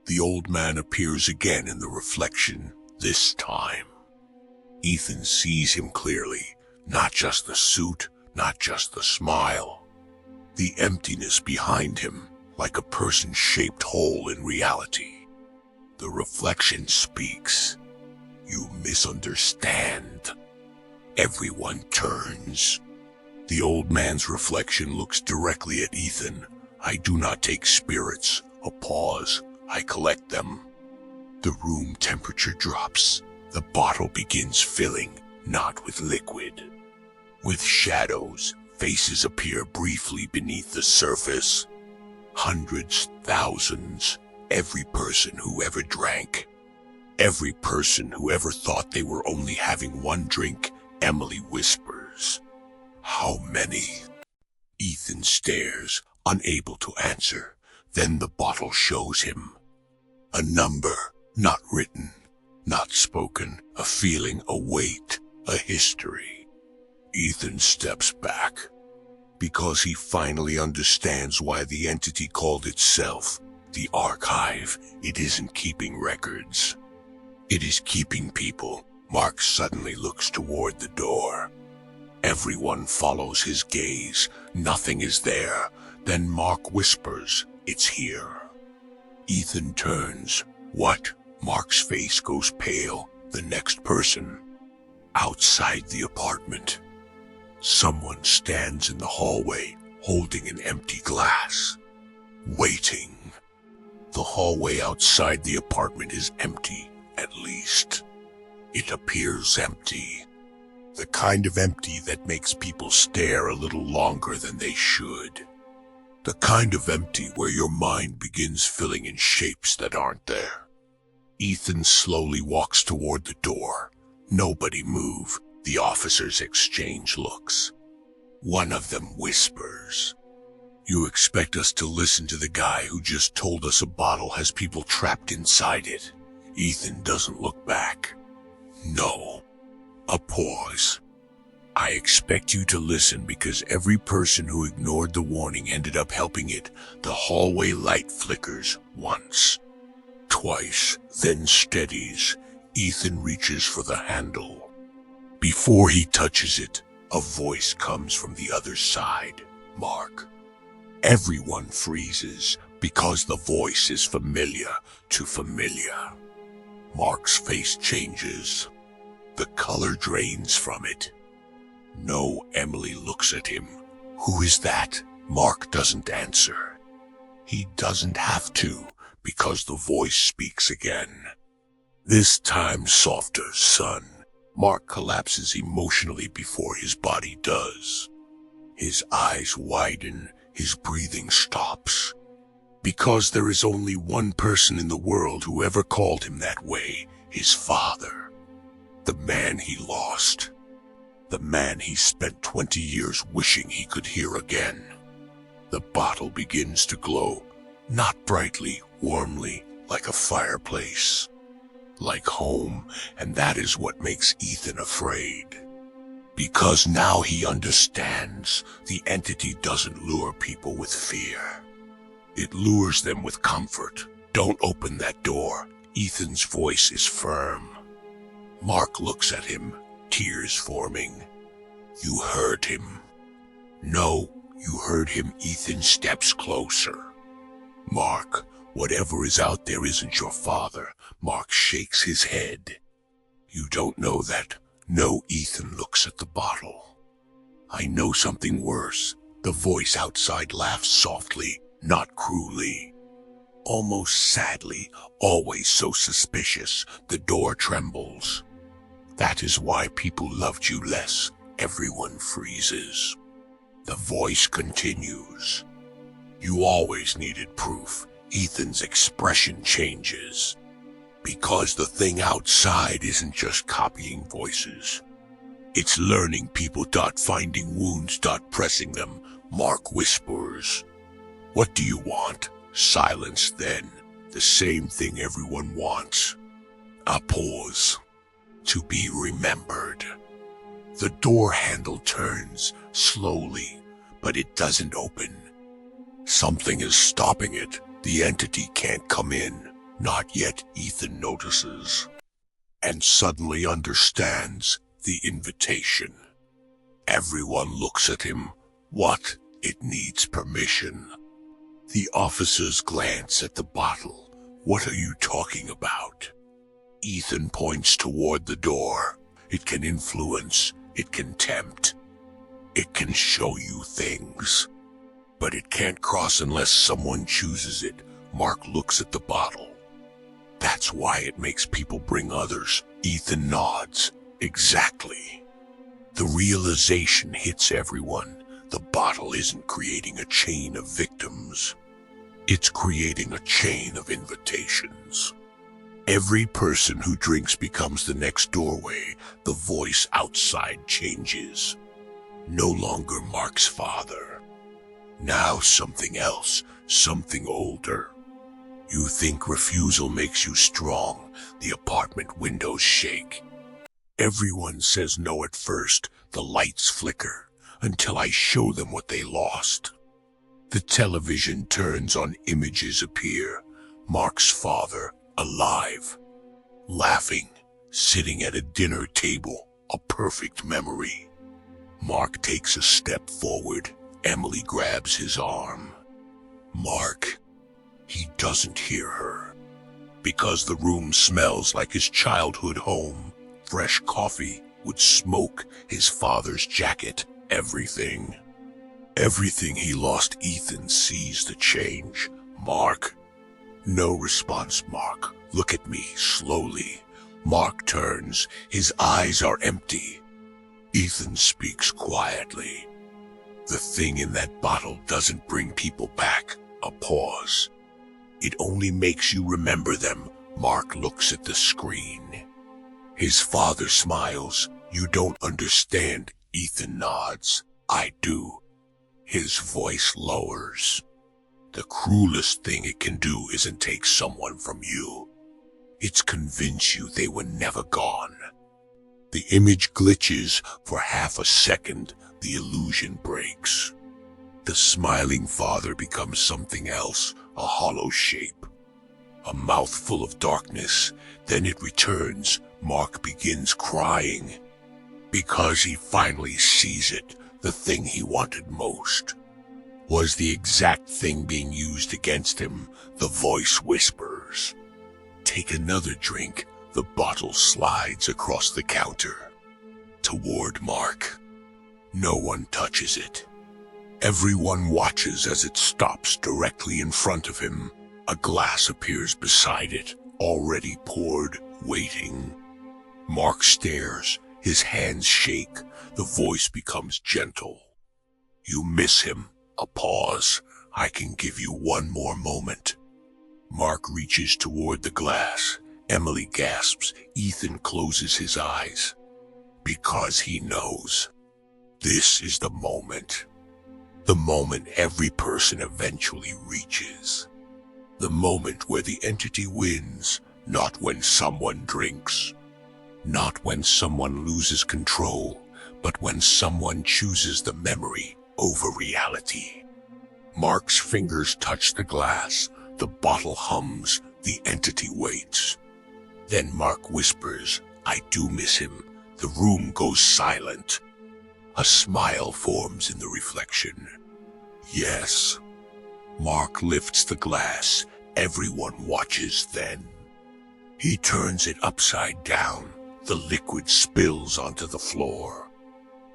The old man appears again in the reflection, this time. Ethan sees him clearly, not just the suit, not just the smile. The emptiness behind him, like a person-shaped hole in reality. The reflection speaks. You misunderstand. Everyone turns. The old man's reflection looks directly at Ethan. I do not take spirits. A pause. I collect them. The room temperature drops. The bottle begins filling, not with liquid. With shadows, faces appear briefly beneath the surface. Hundreds, thousands, every person who ever drank. Every person who ever thought they were only having one drink. Emily whispers. How many? Ethan stares, unable to answer. Then the bottle shows him. A number, not written, not spoken, a feeling, a weight, a history. Ethan steps back, because he finally understands why the entity called itself the Archive. It isn't keeping records. It is keeping people. Mark suddenly looks toward the door. Everyone follows his gaze. Nothing is there. Then Mark whispers, it's here. Ethan turns. What? Mark's face goes pale. The next person. Outside the apartment. Someone stands in the hallway, holding an empty glass. Waiting. The hallway outside the apartment is empty, at least. It appears empty. The kind of empty that makes people stare a little longer than they should. The kind of empty where your mind begins filling in shapes that aren't there. Ethan slowly walks toward the door. Nobody move. The officers exchange looks. One of them whispers. You expect us to listen to the guy who just told us a bottle has people trapped inside it? Ethan doesn't look back. No. A pause. I expect you to listen because every person who ignored the warning ended up helping it. The hallway light flickers once, twice, then steadies. Ethan reaches for the handle. Before he touches it, a voice comes from the other side. Mark. Everyone freezes because the voice is familiar to familiar. Mark's face changes. The color drains from it. No, Emily looks at him. Who is that? Mark doesn't answer. He doesn't have to, because the voice speaks again. This time softer, son. Mark collapses emotionally before his body does. His eyes widen, his breathing stops. Because there is only one person in the world who ever called him that way, his father. The man he lost. The man he spent 20 years wishing he could hear again. The bottle begins to glow, not brightly, warmly, like a fireplace. Like home, and that is what makes Ethan afraid. Because now he understands the entity doesn't lure people with fear. It lures them with comfort. Don't open that door. Ethan's voice is firm. Mark looks at him, tears forming. You heard him. No, you heard him. Ethan steps closer. Mark, whatever is out there isn't your father. Mark shakes his head. You don't know that. No, Ethan looks at the bottle. I know something worse. The voice outside laughs softly, not cruelly. Almost sadly, always so suspicious, the door trembles. That is why people loved you less. Everyone freezes. The voice continues. You always needed proof. Ethan's expression changes. Because the thing outside isn't just copying voices. It's learning people. Finding wounds. Pressing them. Mark whispers. What do you want? Silence then. The same thing everyone wants. A pause. To be remembered. The door handle turns, slowly, but it doesn't open. Something is stopping it. The entity can't come in. Not yet, Ethan notices. And suddenly understands the invitation. Everyone looks at him. What? It needs permission. The officers glance at the bottle. What are you talking about? Ethan points toward the door. It can influence. It can tempt. It can show you things. But it can't cross unless someone chooses it. Mark looks at the bottle. That's why it makes people bring others. Ethan nods. Exactly. The realization hits everyone. The bottle isn't creating a chain of victims. It's creating a chain of invitations. Every person who drinks becomes the next doorway. The voice outside changes. No longer Mark's father. Now something else, something older. You think refusal makes you strong. The apartment windows shake. Everyone says no at first. The lights flicker until I show them what they lost. The television turns on. Images appear. Mark's father, alive, laughing, sitting at a dinner table, a perfect memory. Mark takes a step forward. Emily grabs his arm. Mark. He doesn't hear her. Because the room smells like his childhood home. Fresh coffee, with smoke, his father's jacket, everything. Everything he lost. Ethan sees the change. Mark. No response. Mark. Look at me, slowly. Mark turns. His eyes are empty. Ethan speaks quietly. The thing in that bottle doesn't bring people back. A pause. It only makes you remember them. Mark looks at the screen. His father smiles. You don't understand. Ethan nods. I do. His voice lowers. The cruelest thing it can do isn't take someone from you. It's convince you they were never gone. The image glitches for half a second. The illusion breaks. The smiling father becomes something else, a hollow shape. A mouth full of darkness. Then it returns. Mark begins crying. Because he finally sees it. The thing he wanted most was the exact thing being used against him. The voice whispers. Take another drink. The bottle slides across the counter. Toward Mark. No one touches it. Everyone watches as it stops directly in front of him. A glass appears beside it, already poured, waiting. Mark stares. His hands shake. The voice becomes gentle. You miss him. A pause. I can give you one more moment. Mark reaches toward the glass. Emily gasps. Ethan closes his eyes. Because he knows. This is the moment. The moment every person eventually reaches. The moment where the entity wins, not when someone drinks. Not when someone loses control, but when someone chooses the memory over reality. Mark's fingers touch the glass, the bottle hums, the entity waits. Then Mark whispers, "I do miss him." The room goes silent. A smile forms in the reflection. Yes. Mark lifts the glass. Everyone watches then. He turns it upside down. The liquid spills onto the floor.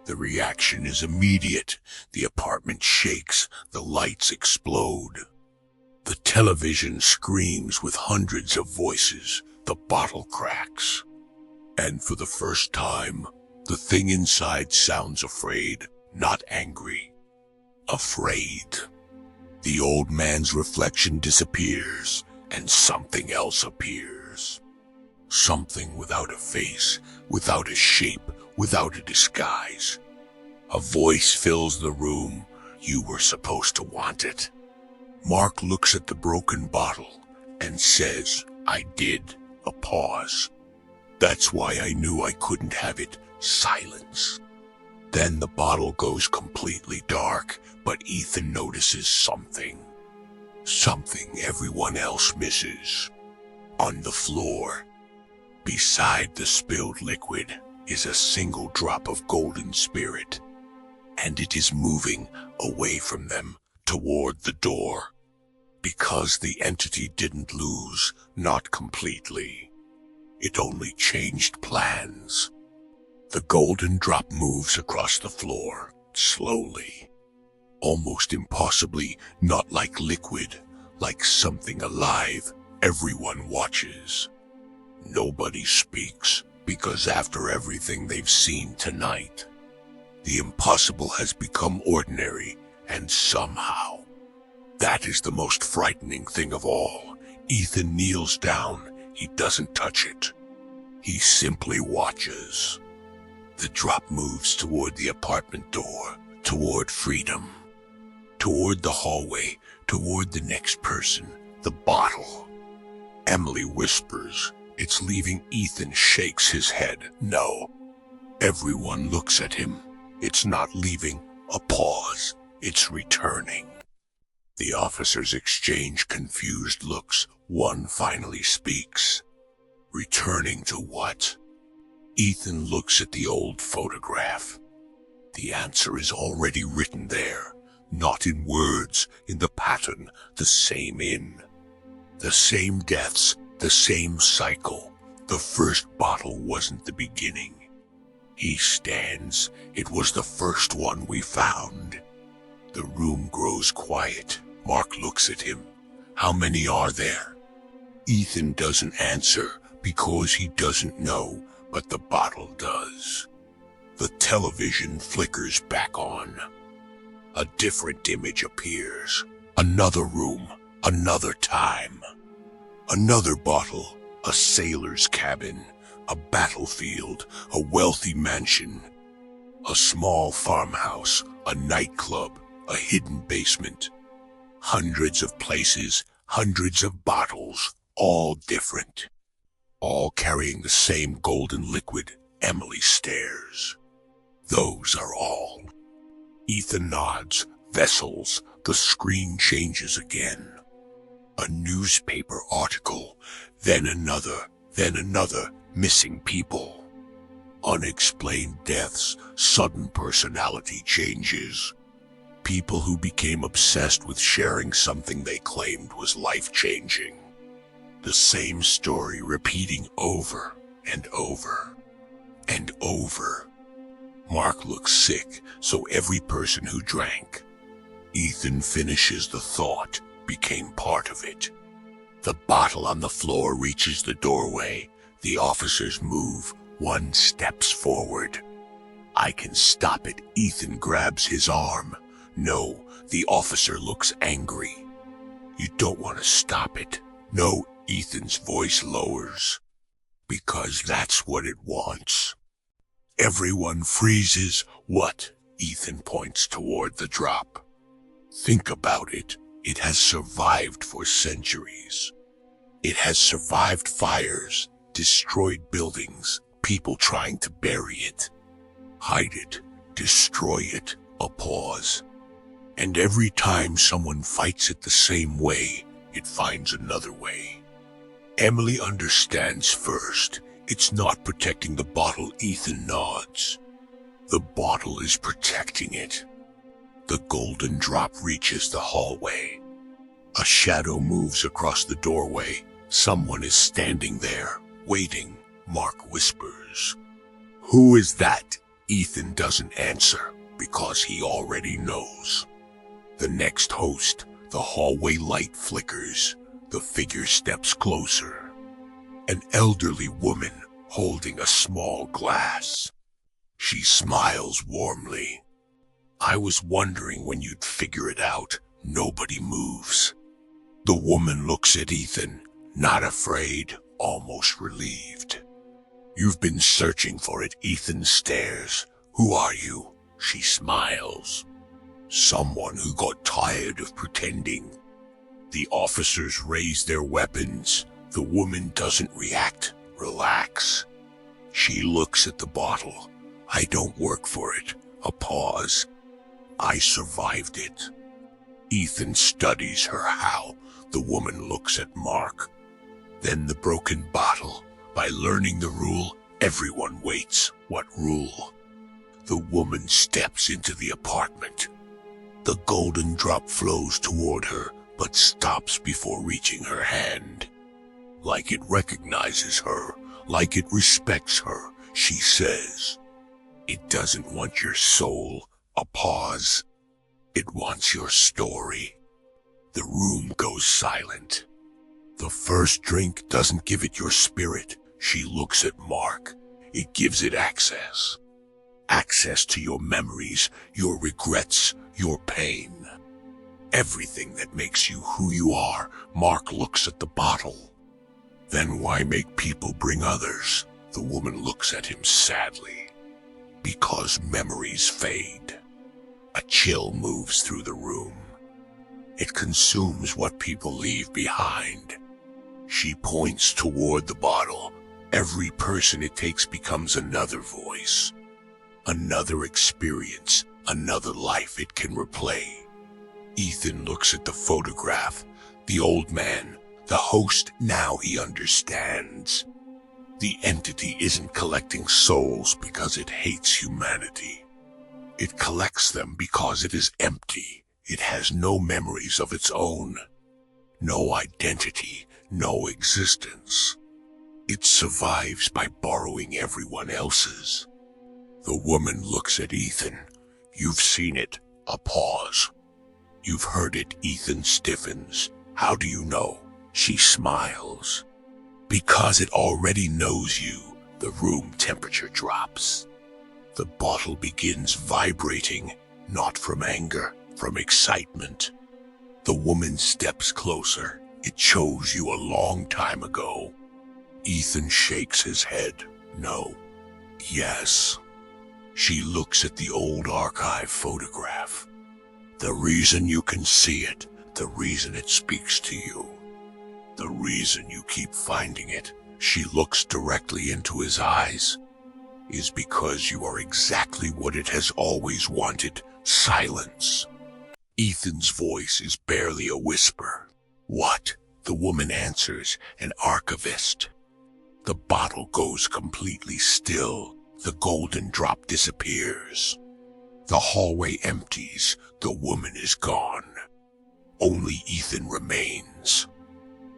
The reaction is immediate. The apartment shakes. The lights explode. The television screams with hundreds of voices. The bottle cracks. And for the first time, the thing inside sounds afraid, not angry. Afraid. The old man's reflection disappears, and something else appears. Something without a face, without a shape, without a disguise. A voice fills the room. You were supposed to want it. Mark looks at the broken bottle and says, "I did." A pause. That's why I knew I couldn't have it. Silence. Then the bottle goes completely dark, but Ethan notices something. Something everyone else misses. On the floor, beside the spilled liquid, is a single drop of golden spirit, and it is moving away from them toward the door. Because the entity didn't lose, not completely. It only changed plans. The golden drop moves across the floor, slowly. Almost impossibly, not like liquid, like something alive. Everyone watches. Nobody speaks, because after everything they've seen tonight, the impossible has become ordinary, and somehow, that is the most frightening thing of all. Ethan kneels down. He doesn't touch it. He simply watches. The drop moves toward the apartment door, toward freedom, toward the hallway, toward the next person, the bottle. Emily whispers, "It's leaving." Ethan shakes his head. No. Everyone looks at him. It's not leaving. A pause. It's returning. The officers exchange confused looks. One finally speaks. Returning to what? Ethan looks at the old photograph. The answer is already written there, not in words, in the pattern, the same the same deaths, the same cycle. The first bottle wasn't the beginning. He stands. It was the first one we found. The room grows quiet. Mark looks at him. How many are there? Ethan doesn't answer because he doesn't know, but the bottle does. The television flickers back on. A different image appears. Another room, another time. Another bottle, a sailor's cabin, a battlefield, a wealthy mansion, a small farmhouse, a nightclub, a hidden basement. Hundreds of places, hundreds of bottles, all different. All carrying the same golden liquid. Emily stares. Those are all. Ethan nods. Vessels. The screen changes again. A newspaper article. Then another. Missing people. Unexplained deaths. Sudden personality changes. People who became obsessed with sharing something they claimed was life-changing. The same story repeating over and over and over. Mark looks sick, so every person who drank. Ethan finishes the thought, became part of it. The bottle on the floor reaches the doorway. The officers move. One steps forward. I can stop it. Ethan grabs his arm. No, the officer looks angry. You don't want to stop it. No, Ethan's voice lowers. Because that's what it wants. Everyone freezes. What? Ethan points toward the drop. Think about it. It has survived for centuries. It has survived fires, destroyed buildings, people trying to bury it. hide it, destroy it, a pause. And every time someone fights it the same way, it finds another way. Emily understands first. It's not protecting the bottle, Ethan nods. The bottle is protecting it. The golden drop reaches the hallway. A shadow moves across the doorway. Someone is standing there, waiting. Mark whispers. Who is that? Ethan doesn't answer, because he already knows. The next host, the hallway light flickers. The figure steps closer. An elderly woman holding a small glass. She smiles warmly. I was wondering when you'd figure it out. Nobody moves. The woman looks at Ethan, not afraid, almost relieved. You've been searching for it, Ethan stares. Who are you? She smiles. Someone who got tired of pretending. The officers raise their weapons. The woman doesn't react. Relax. She looks at the bottle. I don't work for it. A pause. I survived it. Ethan studies her how. The woman looks at Mark. Then the broken bottle. By learning the rule, everyone waits. What rule? The woman steps into the apartment. The golden drop flows toward her, but stops before reaching her hand. Like it recognizes her, like it respects her, she says. It doesn't want your soul. A pause. It wants your story. The room goes silent. The first drink doesn't give it your spirit. She looks at Mark. It gives it access. Access to your memories, your regrets, your pain. Everything that makes you who you are. Mark looks at the bottle. Then why make people bring others? The woman looks at him sadly. Because memories fade. A chill moves through the room. It consumes what people leave behind. She points toward the bottle. Every person it takes becomes another voice. Another experience, another life it can replay. Ethan looks at the photograph. The old man, the host, now he understands. The entity isn't collecting souls because it hates humanity. It collects them because it is empty. It has no memories of its own. No identity, no existence. It survives by borrowing everyone else's. The woman looks at Ethan. You've seen it. A pause. You've heard it. Ethan stiffens. How do you know? She smiles. Because it already knows you. The room temperature drops. The bottle begins vibrating, not from anger, from excitement. The woman steps closer. It chose you a long time ago. Ethan shakes his head. No. Yes. She looks at the old archive photograph. The reason you can see it, the reason it speaks to you, the reason you keep finding it, she looks directly into his eyes, is because you are exactly what it has always wanted, silence. Ethan's voice is barely a whisper. What? The woman answers, an archivist. The bottle goes completely still. The golden drop disappears. The hallway empties. The woman is gone. Only Ethan remains.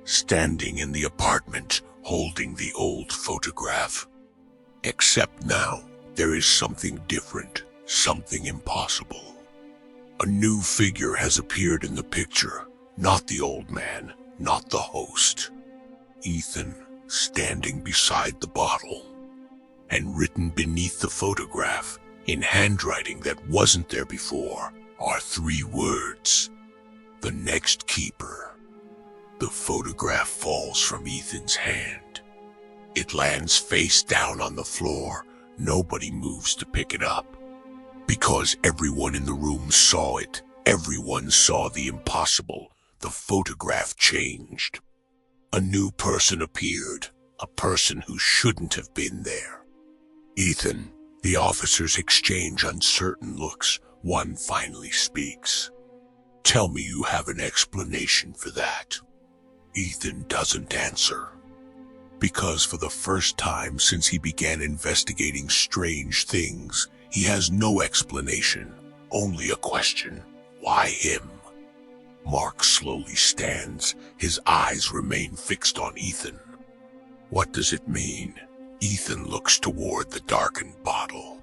Standing in the apartment, holding the old photograph. Except now, there is something different, something impossible. A new figure has appeared in the picture. Not the old man, not the host. Ethan, standing beside the bottle. And written beneath the photograph, in handwriting that wasn't there before, are 3 words. The next keeper. The photograph falls from Ethan's hand. It lands face down on the floor. Nobody moves to pick it up. Because everyone in the room saw it. Everyone saw the impossible. The photograph changed. A new person appeared. A person who shouldn't have been there. Ethan, The officers exchange uncertain looks. One finally speaks. Tell me you have an explanation for that. Ethan doesn't answer. Because for the first time since he began investigating strange things, he has no explanation, only a question. Why him? Mark slowly stands. His eyes remain fixed on Ethan. What does it mean? Ethan looks toward the darkened bottle.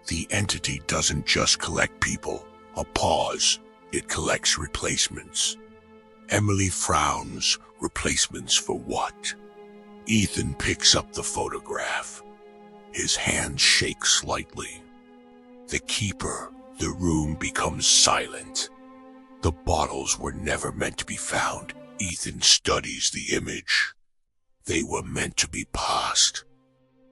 The entity doesn't just collect people. A pause. It collects replacements. Emily frowns. Replacements for what? Ethan picks up the photograph. His hand shakes slightly. The keeper, the room becomes silent. The bottles were never meant to be found. Ethan studies the image. They were meant to be passed.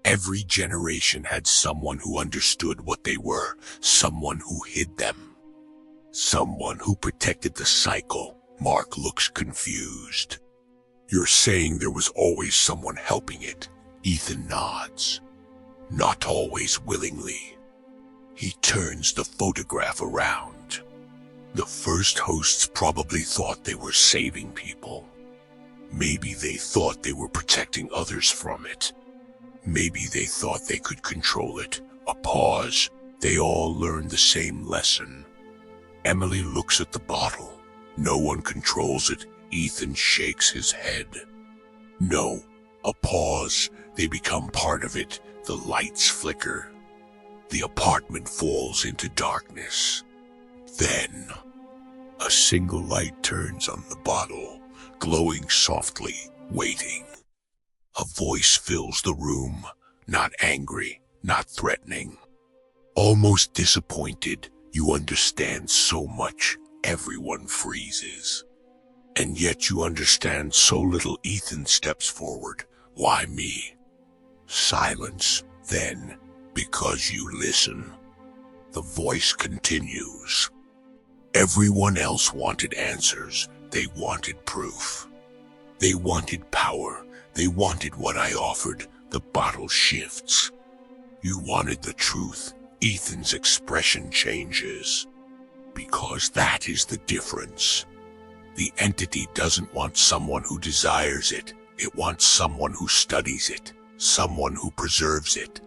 Every generation had someone who understood what they were, someone who hid them. Someone who protected the cycle. Mark looks confused. You're saying there was always someone helping it? Ethan nods. Not always willingly. He turns the photograph around. The first hosts probably thought they were saving people. Maybe they thought they were protecting others from it. Maybe they thought they could control it. A pause. They all learned the same lesson. Emily looks at the bottle. No one controls it. Ethan shakes his head. No. A pause. They become part of it. The lights flicker. The apartment falls into darkness. Then, a single light turns on the bottle, glowing softly, waiting. A voice fills the room, not angry, not threatening. Almost disappointed. You understand so much. Everyone freezes. And yet you understand so little. Ethan steps forward. Why me? Silence. Then, because you listen. The voice continues. Everyone else wanted answers. They wanted proof. They wanted power. They wanted what I offered. The bottle shifts. You wanted the truth. Ethan's expression changes. Because that is the difference. The entity doesn't want someone who desires it. It wants someone who studies it. Someone who preserves it.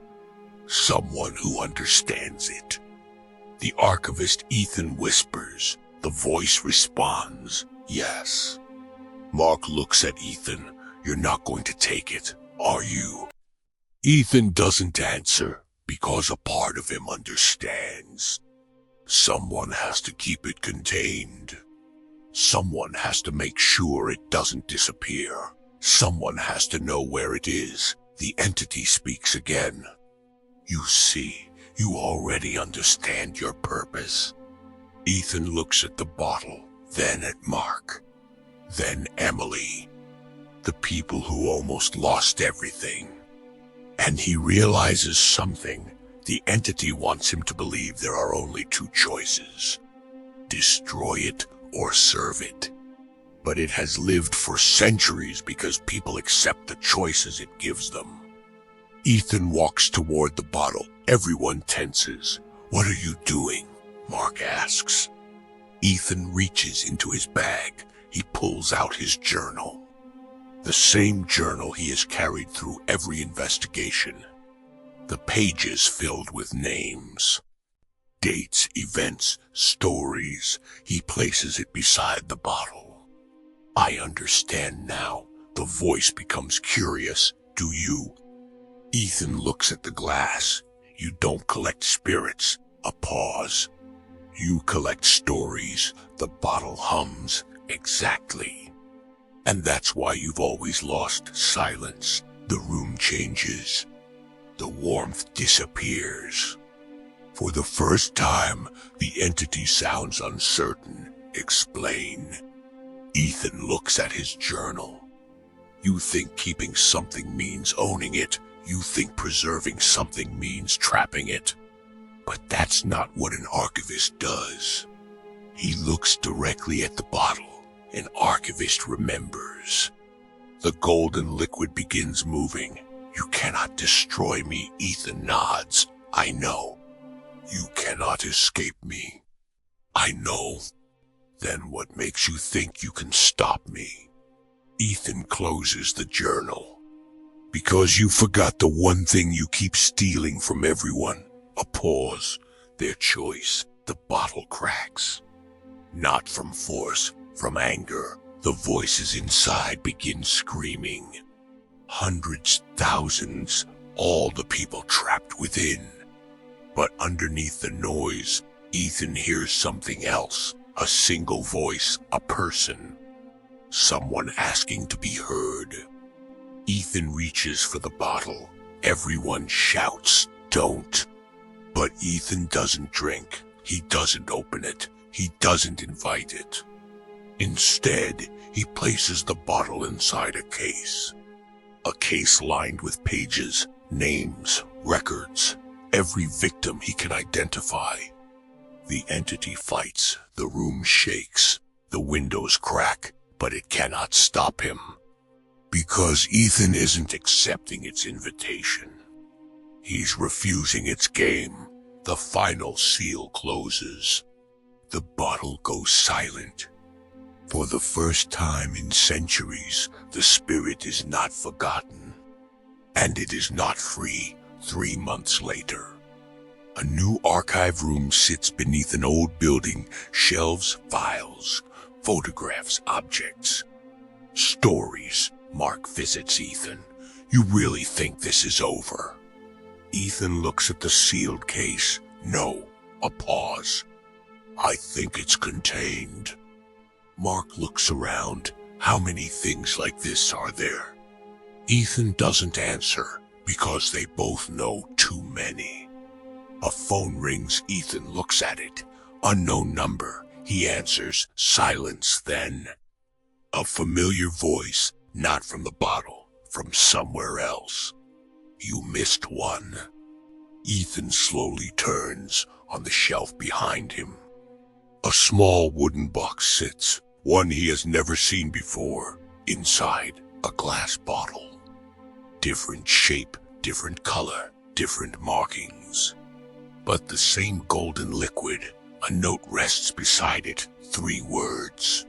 Someone who understands it. The archivist Ethan whispers. The voice responds, yes. Mark looks at Ethan. You're not going to take it, are you? Ethan doesn't answer because a part of him understands. Someone has to keep it contained. Someone has to make sure it doesn't disappear. Someone has to know where it is. The entity speaks again. You see, you already understand your purpose. Ethan looks at the bottle, then at Mark, then Emily. The people who almost lost everything. And he realizes something. The entity wants him to believe there are only two choices. Destroy it or serve it. But it has lived for centuries because people accept the choices it gives them. Ethan walks toward the bottle. Everyone tenses. What are you doing? Mark asks. Ethan reaches into his bag. He pulls out his journal. The same journal he has carried through every investigation. The pages filled with names. Dates, events, stories. He places it beside the bottle. I understand now. The voice becomes curious. Do you? Ethan looks at the glass. You don't collect spirits. A pause. You collect stories. The bottle hums. Exactly. And that's why you've always lost. Silence. The room changes. The warmth disappears. For the first time, the entity sounds uncertain. Explain. Ethan looks at his journal. You think keeping something means owning it. You think preserving something means trapping it. But that's not what an archivist does. He looks directly at the bottle. An archivist remembers. The golden liquid begins moving. You cannot destroy me, Ethan nods. I know. You cannot escape me. I know. Then what makes you think you can stop me? Ethan closes the journal. Because you forgot the one thing you keep stealing from everyone. A pause. Their choice. The bottle cracks. Not from force, from anger. The voices inside begin screaming. Hundreds, thousands, all the people trapped within. But underneath the noise, Ethan hears something else. A single voice, a person. Someone asking to be heard. Ethan reaches for the bottle. Everyone shouts, "Don't." But Ethan doesn't drink. He doesn't open it. He doesn't invite it. Instead, he places the bottle inside a case. A case lined with pages, names, records, every victim he can identify. The entity fights, the room shakes, the windows crack, but it cannot stop him. Because Ethan isn't accepting its invitation. He's refusing its game. The final seal closes. The bottle goes silent. For the first time in centuries, the spirit is not forgotten. And it is not free 3 months later. A new archive room sits beneath an old building, shelves, files, photographs, objects, stories. Mark visits Ethan. You really think this is over? Ethan looks at the sealed case. No, a pause. I think it's contained. Mark looks around. How many things like this are there? Ethan doesn't answer because they both know too many. A phone rings. Ethan looks at it. Unknown number. He answers. Silence then. A familiar voice, not from the bottle, from somewhere else. You missed one. Ethan slowly turns. On the shelf behind him, a small wooden box sits, one he has never seen before. Inside, a glass bottle. Different shape, different color, different markings. But the same golden liquid. A note rests beside it. 3 words.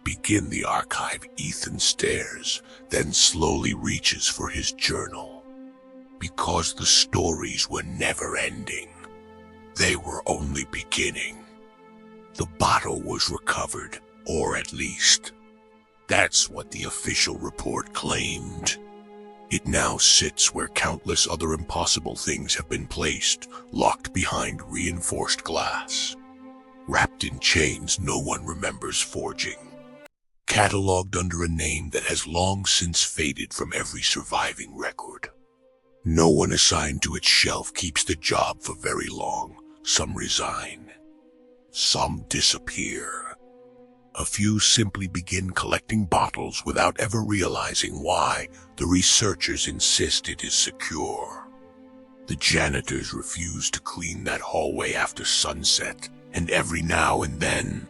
Begin the archive. Ethan stares, then slowly reaches for his journal. Because the stories were never ending. They were only beginning. The bottle was recovered, or at least, that's what the official report claimed. It now sits where countless other impossible things have been placed, locked behind reinforced glass. Wrapped in chains no one remembers forging. Catalogued under a name that has long since faded from every surviving record. No one assigned to its shelf keeps the job for very long. Some resign. Some disappear. A few simply begin collecting bottles without ever realizing why. The researchers insist it is secure. The janitors refuse to clean that hallway after sunset, and every now and then,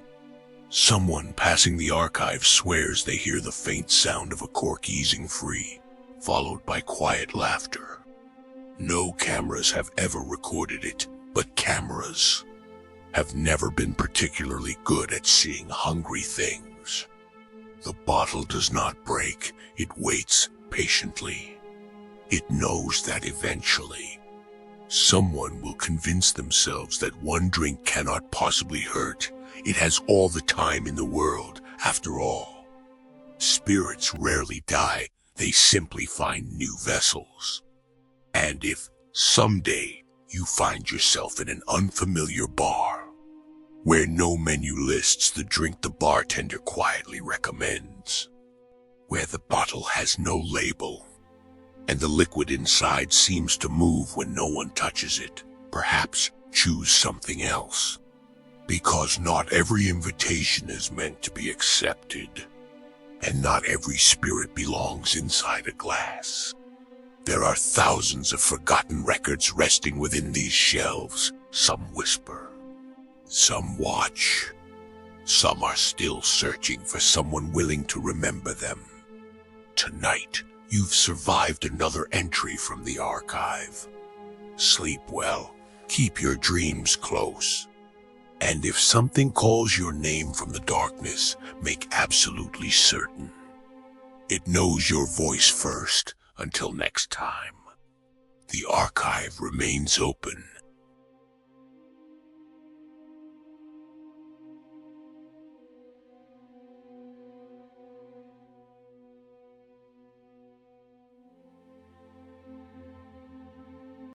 someone passing the archive swears they hear the faint sound of a cork easing free, followed by quiet laughter. No cameras have ever recorded it, but cameras have never been particularly good at seeing hungry things. The bottle does not break. It waits patiently. It knows that eventually, someone will convince themselves that one drink cannot possibly hurt. It has all the time in the world, after all. Spirits rarely die. They simply find new vessels. And if someday you find yourself in an unfamiliar bar, where no menu lists the drink the bartender quietly recommends, where the bottle has no label, and the liquid inside seems to move when no one touches it, perhaps choose something else. Because not every invitation is meant to be accepted, and not every spirit belongs inside a glass. There are thousands of forgotten records resting within these shelves. Some whisper, some watch, some are still searching for someone willing to remember them. Tonight, you've survived another entry from the archive. Sleep well, keep your dreams close. And if something calls your name from the darkness, make absolutely certain it knows your voice first. Until next time, the archive remains open.